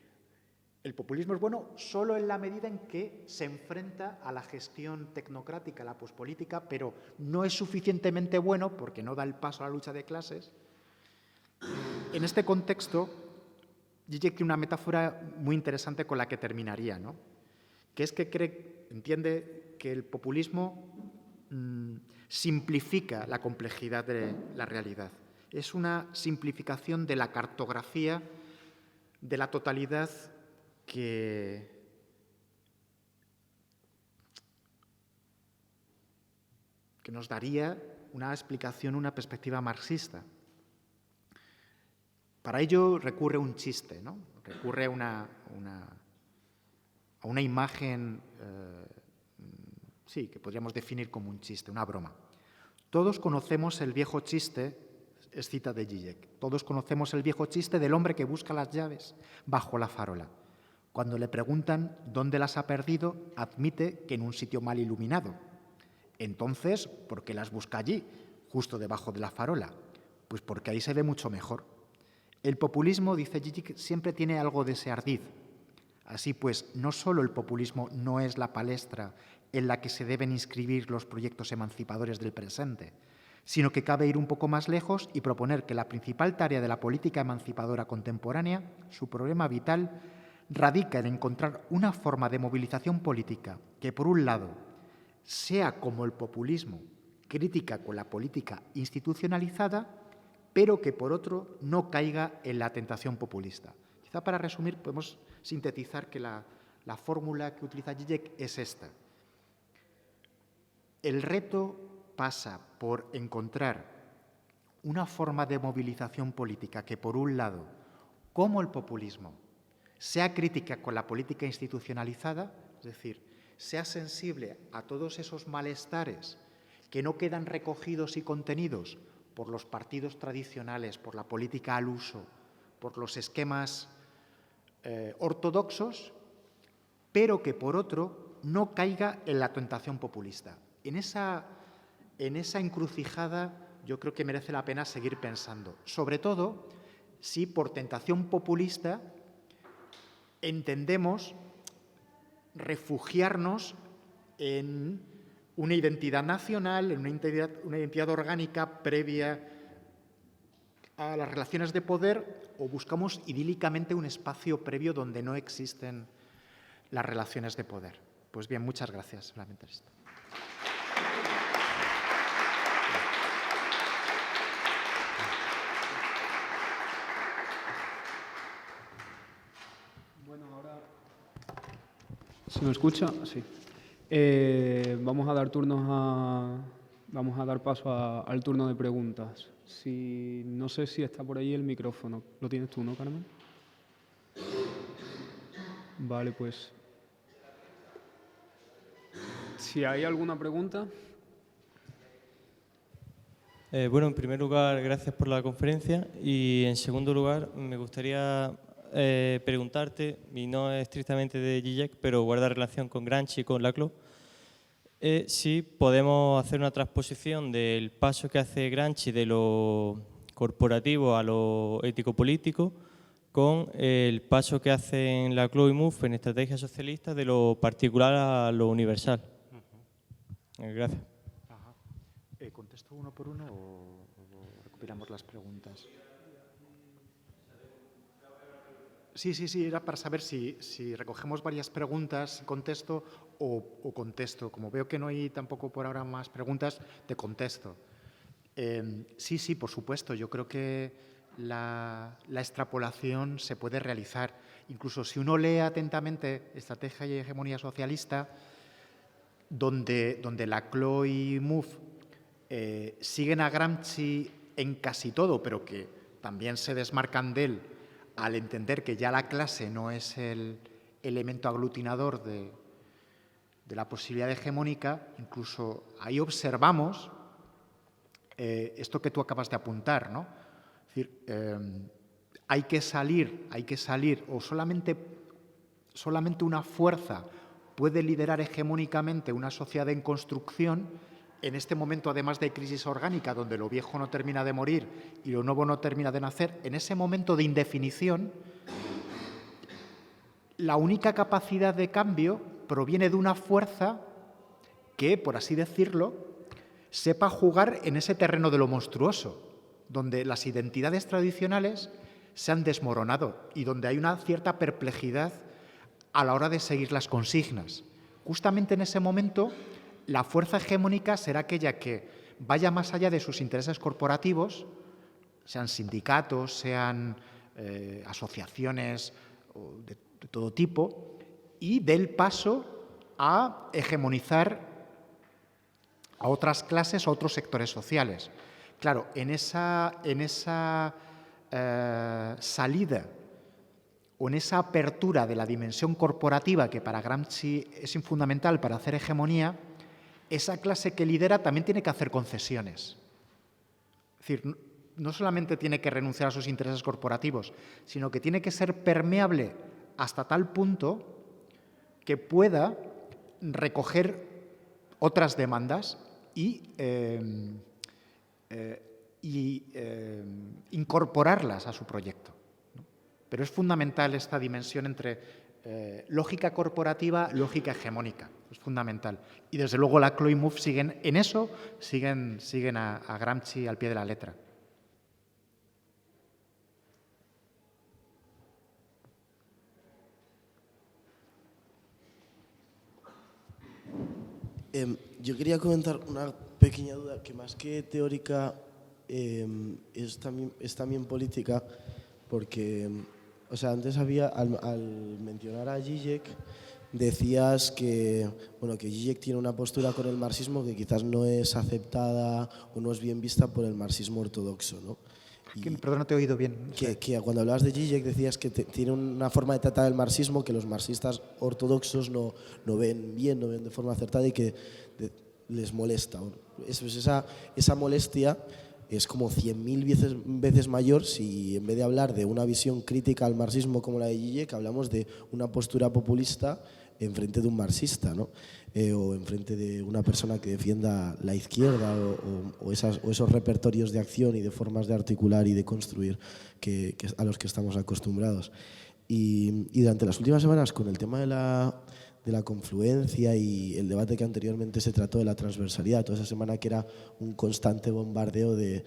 el populismo es bueno solo en la medida en que se enfrenta a la gestión tecnocrática, a la pospolítica, pero no es suficientemente bueno porque no da el paso a la lucha de clases. En este contexto, Zizek tiene una metáfora muy interesante con la que terminaría, ¿no? Que es que entiende que el populismo simplifica la complejidad de la realidad. Es una simplificación de la cartografía de la totalidad que nos daría una explicación, una perspectiva marxista. Para ello recurre a un chiste, ¿no? Recurre a una imagen, sí, que podríamos definir como un chiste, una broma. Todos conocemos el viejo chiste, es cita de Zizek, todos conocemos el viejo chiste del hombre que busca las llaves bajo la farola. Cuando le preguntan dónde las ha perdido, admite que en un sitio mal iluminado. Entonces, ¿por qué las busca allí, justo debajo de la farola? Pues porque ahí se ve mucho mejor. El populismo, dice Zizek, siempre tiene algo de ese ardid. Así pues, no solo el populismo no es la palestra en la que se deben inscribir los proyectos emancipadores del presente, sino que cabe ir un poco más lejos y proponer que la principal tarea de la política emancipadora contemporánea, su problema vital, radica en encontrar una forma de movilización política que, por un lado, sea como el populismo, crítica con la política institucionalizada, pero que, por otro, no caiga en la tentación populista. Quizá para resumir podemos sintetizar que la fórmula que utiliza Zizek es esta. El reto pasa por encontrar una forma de movilización política que, por un lado, como el populismo, sea crítica con la política institucionalizada, es decir, sea sensible a todos esos malestares que no quedan recogidos y contenidos por los partidos tradicionales, por la política al uso, por los esquemas ortodoxos, pero que, por otro, no caiga en la tentación populista. En esa encrucijada yo creo que merece la pena seguir pensando, sobre todo si por tentación populista entendemos refugiarnos en una identidad nacional, en una identidad orgánica previa a las relaciones de poder, o buscamos idílicamente un espacio previo donde no existen las relaciones de poder. Pues bien, muchas gracias. Solamente esto. ¿Se me escucha? Sí. Vamos a dar paso al turno de preguntas. No sé si está por ahí el micrófono. ¿Lo tienes tú, no, Carmen? Vale, pues. Si hay alguna pregunta. Bueno, en primer lugar, gracias por la conferencia. Y en segundo lugar, me gustaría preguntarte, y no es estrictamente de Zizek, pero guarda relación con Gramsci y con Laclau, si podemos hacer una transposición del paso que hace Gramsci de lo corporativo a lo ético-político con el paso que hacen Laclau y Mouffe en estrategia socialista de lo particular a lo universal. Gracias. ¿Contesto uno por uno o recopilamos las preguntas? Sí, era para saber si recogemos varias preguntas, contesto o contesto. Como veo que no hay tampoco por ahora más preguntas, te contesto. Sí, por supuesto. Yo creo que la extrapolación se puede realizar. Incluso si uno lee atentamente Estrategia y Hegemonía Socialista, donde Laclau y Mouffe siguen a Gramsci en casi todo, pero que también se desmarcan de él al entender que ya la clase no es el elemento aglutinador de la posibilidad hegemónica. Incluso ahí observamos esto que tú acabas de apuntar, ¿no? Es decir, hay que salir, o solamente una fuerza puede liderar hegemónicamente una sociedad en construcción. En este momento, además de crisis orgánica, donde lo viejo no termina de morir y lo nuevo no termina de nacer, en ese momento de indefinición, la única capacidad de cambio proviene de una fuerza que, por así decirlo, sepa jugar en ese terreno de lo monstruoso, donde las identidades tradicionales se han desmoronado y donde hay una cierta perplejidad a la hora de seguir las consignas. Justamente en ese momento, la fuerza hegemónica será aquella que vaya más allá de sus intereses corporativos, sean sindicatos, sean asociaciones de todo tipo, y dé el paso a hegemonizar a otras clases o otros sectores sociales. Claro, en esa salida o en esa apertura de la dimensión corporativa, que para Gramsci es fundamental para hacer hegemonía, esa clase que lidera también tiene que hacer concesiones. Es decir, no solamente tiene que renunciar a sus intereses corporativos, sino que tiene que ser permeable hasta tal punto que pueda recoger otras demandas y incorporarlas a su proyecto. Pero es fundamental esta dimensión entre lógica corporativa, lógica hegemónica. Es fundamental. Y desde luego Laclau y Mouffe siguen en eso, siguen a Gramsci al pie de la letra. Yo quería comentar una pequeña duda que más que teórica es también política, porque o sea, antes al mencionar a Zizek, decías que Zizek tiene una postura con el marxismo que quizás no es aceptada o no es bien vista por el marxismo ortodoxo, ¿no? Perdón, no te he oído bien. Que cuando hablabas de Zizek decías que tiene una forma de tratar el marxismo que los marxistas ortodoxos no ven bien, no ven de forma acertada y que les molesta. Esa molestia es como 100.000 veces mayor si en vez de hablar de una visión crítica al marxismo como la de Zizek, hablamos de una postura populista enfrente de un marxista, ¿no? O enfrente de una persona que defienda la izquierda o esos repertorios de acción y de formas de articular y de construir a los que estamos acostumbrados. Y durante las últimas semanas, con el tema de la confluencia y el debate que anteriormente se trató de la transversalidad, toda esa semana que era un constante bombardeo de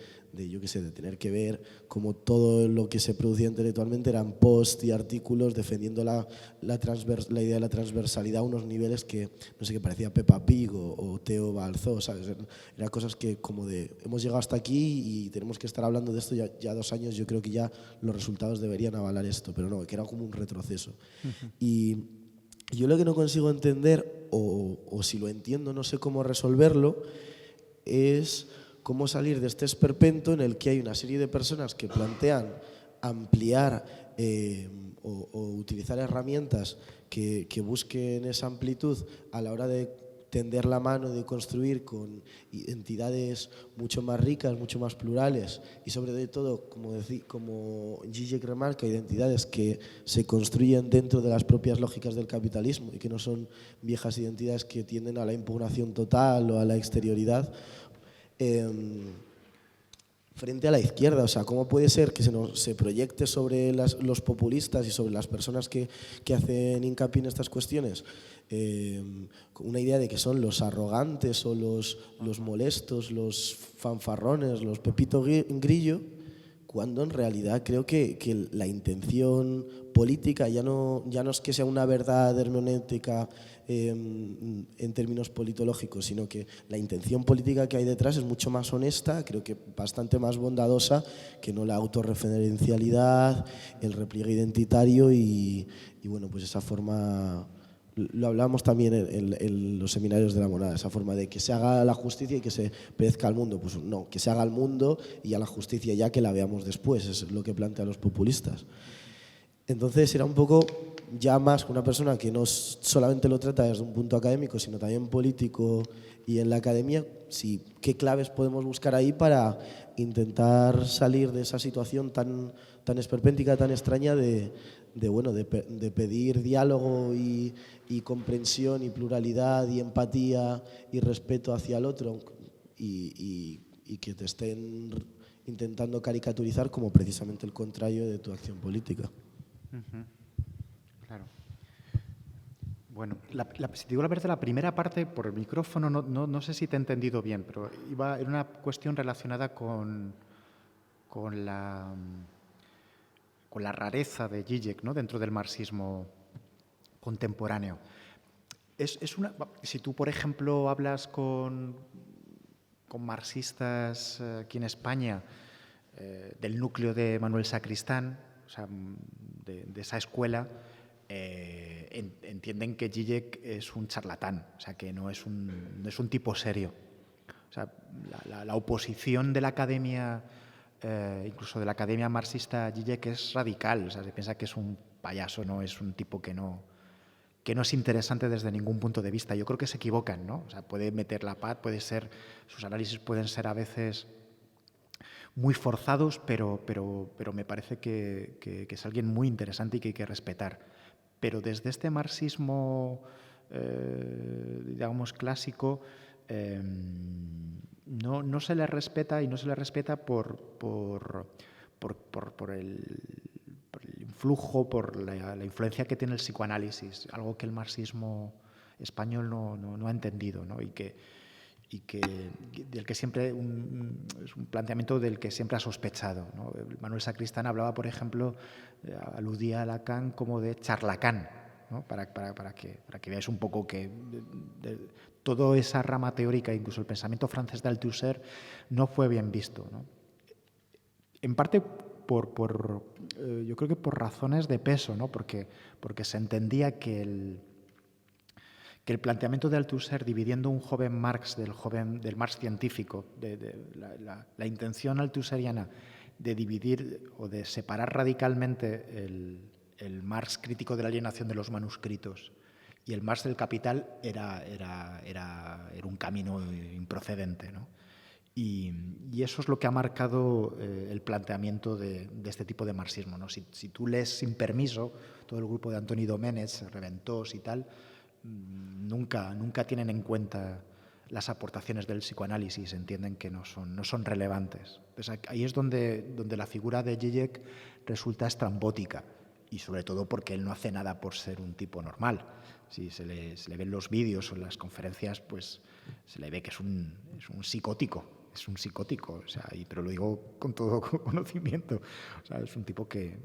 tener que ver cómo todo lo que se producía intelectualmente eran posts y artículos defendiendo la idea de la transversalidad a unos niveles que, no sé, que parecía Peppa Pig o Teo Balzó, ¿sabes? Eran cosas que como de hemos llegado hasta aquí y tenemos que estar hablando de esto ya 2 años, yo creo que ya los resultados deberían avalar esto, pero no, que era como un retroceso. Yo lo que no consigo entender, o si lo entiendo no sé cómo resolverlo, es cómo salir de este esperpento en el que hay una serie de personas que plantean ampliar o utilizar herramientas que busquen esa amplitud a la hora de tender la mano, de construir con entidades mucho más ricas, mucho más plurales y sobre todo, como Zizek remarca, identidades que se construyen dentro de las propias lógicas del capitalismo y que no son viejas identidades que tienden a la impugnación total o a la exterioridad. Frente a la izquierda, o sea, ¿cómo puede ser que se proyecte sobre los populistas y sobre las personas que hacen hincapié en estas cuestiones una idea de que son los arrogantes o los molestos, los fanfarrones, los Pepito Grillo, cuando en realidad creo que la intención política ya no es que sea una verdad hermenéutica en términos politológicos, sino que la intención política que hay detrás es mucho más honesta, creo que bastante más bondadosa que no la autorreferencialidad, el repliegue identitario y bueno, pues esa forma, lo hablamos también en los seminarios de la monada, esa forma de que se haga la justicia y que se perezca al mundo. Pues no, que se haga al mundo y a la justicia ya que la veamos después, es lo que plantean los populistas. Entonces era un poco ya más una persona que no solamente lo trata desde un punto académico, sino también político y en la academia, qué claves podemos buscar ahí para intentar salir de esa situación tan esperpéntica, tan extraña de pedir diálogo y comprensión y pluralidad y empatía y respeto hacia el otro y que te estén intentando caricaturizar como precisamente el contrario de tu acción política. Claro. Bueno, si digo la verdad, la primera parte por el micrófono no sé si te he entendido bien, pero era una cuestión relacionada con la rareza de Zizek, ¿no?, dentro del marxismo contemporáneo. Si tú, por ejemplo, hablas con marxistas aquí en España del núcleo de Manuel Sacristán, o sea, de esa escuela, entienden que Zizek es un charlatán, o sea, que no es un tipo serio. O sea, la oposición de la academia, incluso de la academia marxista a Zizek, es radical. O sea, se piensa que es un payaso, no es un tipo que no es interesante desde ningún punto de vista. Yo creo que se equivocan, ¿no? O sea, puede meter la pata, sus análisis pueden ser a veces muy forzados, pero me parece que es alguien muy interesante y que hay que respetar. Pero desde este marxismo, digamos, clásico, no se le respeta, y no se le respeta por el influjo, por la influencia que tiene el psicoanálisis, algo que el marxismo español no ha entendido, ¿no? Del que siempre es un planteamiento del que siempre ha sospechado, ¿no? Manuel Sacristán hablaba, por ejemplo, aludía a Lacan como de charlacán, ¿no? para que veáis un poco que toda esa rama teórica, incluso el pensamiento francés de Althusser, no fue bien visto, ¿no? En parte yo creo que por razones de peso, ¿no? Porque se entendía que el planteamiento de Althusser, dividiendo un joven Marx del Marx científico, la intención althuseriana de dividir o de separar radicalmente el Marx crítico de la alienación de los manuscritos y el Marx del capital era un camino improcedente, ¿no? Y eso es lo que ha marcado el planteamiento de este tipo de marxismo, ¿no? Si tú lees Sin permiso, todo el grupo de Antoni Domènech, Reventós y tal, nunca tienen en cuenta las aportaciones del psicoanálisis, entienden que no son relevantes. Entonces, ahí es donde la figura de Zizek resulta estrambótica, y sobre todo porque él no hace nada por ser un tipo normal. Si se le ven los vídeos o las conferencias, pues se le ve que es un psicótico. Es un psicótico, o sea, pero lo digo con todo conocimiento. O sea, es un tipo que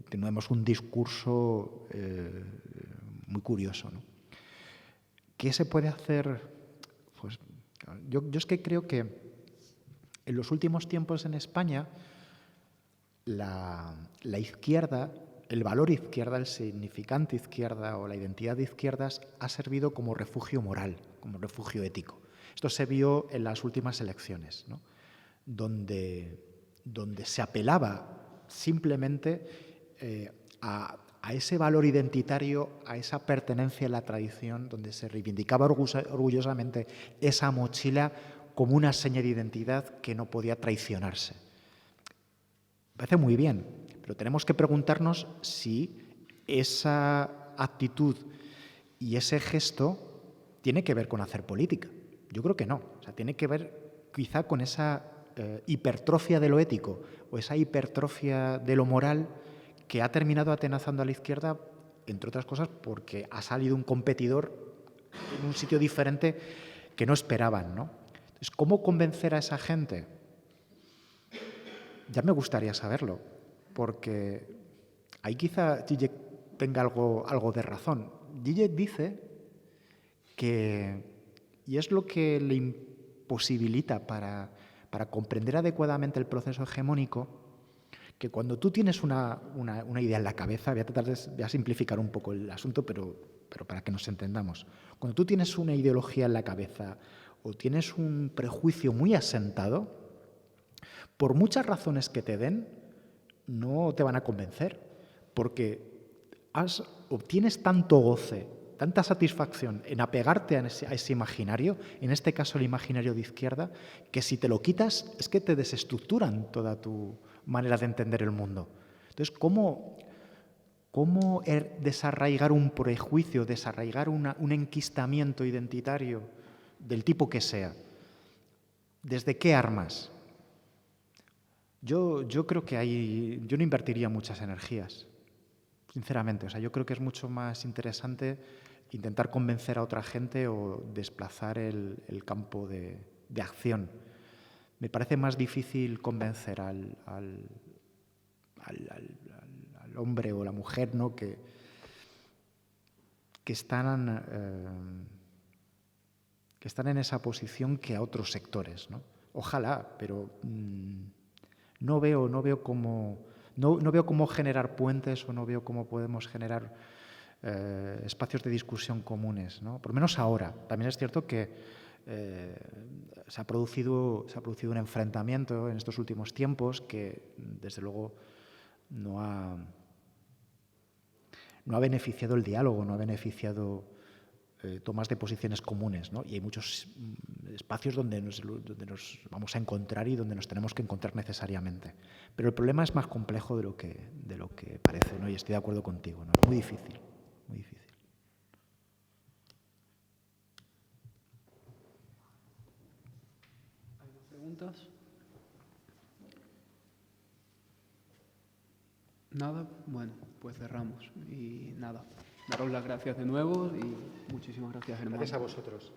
tenemos un discurso muy curioso, ¿no? ¿Qué se puede hacer? Pues yo es que creo que en los últimos tiempos en España la izquierda el valor izquierda, el significante izquierda o la identidad de izquierdas ha servido como refugio moral, como refugio ético. Esto se vio en las últimas elecciones, ¿no? donde se apelaba simplemente a ese valor identitario, a esa pertenencia a la tradición, donde se reivindicaba orgullosamente esa mochila como una seña de identidad que no podía traicionarse. Me parece muy bien, pero tenemos que preguntarnos si esa actitud y ese gesto tiene que ver con hacer política. Yo creo que no. O sea, tiene que ver quizá con esa hipertrofia de lo ético o esa hipertrofia de lo moral que ha terminado atenazando a la izquierda, entre otras cosas, porque ha salido un competidor en un sitio diferente que no esperaban, ¿no? Entonces, ¿cómo convencer a esa gente? Ya me gustaría saberlo, porque ahí quizá Zizek tenga algo de razón. Zizek dice que, y es lo que le imposibilita para comprender adecuadamente el proceso hegemónico, que cuando tú tienes una idea en la cabeza, voy a tratar de simplificar un poco el asunto, pero para que nos entendamos. Cuando tú tienes una ideología en la cabeza o tienes un prejuicio muy asentado, por muchas razones que te den, no te van a convencer, porque obtienes tanto goce, tanta satisfacción en apegarte a ese imaginario, en este caso el imaginario de izquierda, que si te lo quitas es que te desestructuran toda tu manera de entender el mundo. Entonces, ¿cómo desarraigar un prejuicio, desarraigar un enquistamiento identitario del tipo que sea? ¿Desde qué armas? Yo creo que yo no invertiría muchas energías, sinceramente. O sea, yo creo que es mucho más interesante intentar convencer a otra gente o desplazar el campo de acción. Me parece más difícil convencer al hombre o la mujer, ¿no? que están en esa posición que a otros sectores, ¿no? Ojalá, pero no veo cómo generar puentes o no veo cómo podemos generar espacios de discusión comunes, ¿no? Por lo menos ahora. También es cierto que se ha producido un enfrentamiento en estos últimos tiempos que, desde luego, no ha beneficiado el diálogo, no ha beneficiado tomas de posiciones comunes, ¿no? Y hay muchos espacios donde nos vamos a encontrar y donde nos tenemos que encontrar necesariamente. Pero el problema es más complejo de lo que parece, ¿no? Y estoy de acuerdo contigo, ¿no? Es muy difícil, muy difícil. ¿Hay más preguntas? ¿Nada? Bueno, pues cerramos. Y nada, daros las gracias de nuevo y muchísimas gracias, Germán. Gracias a vosotros.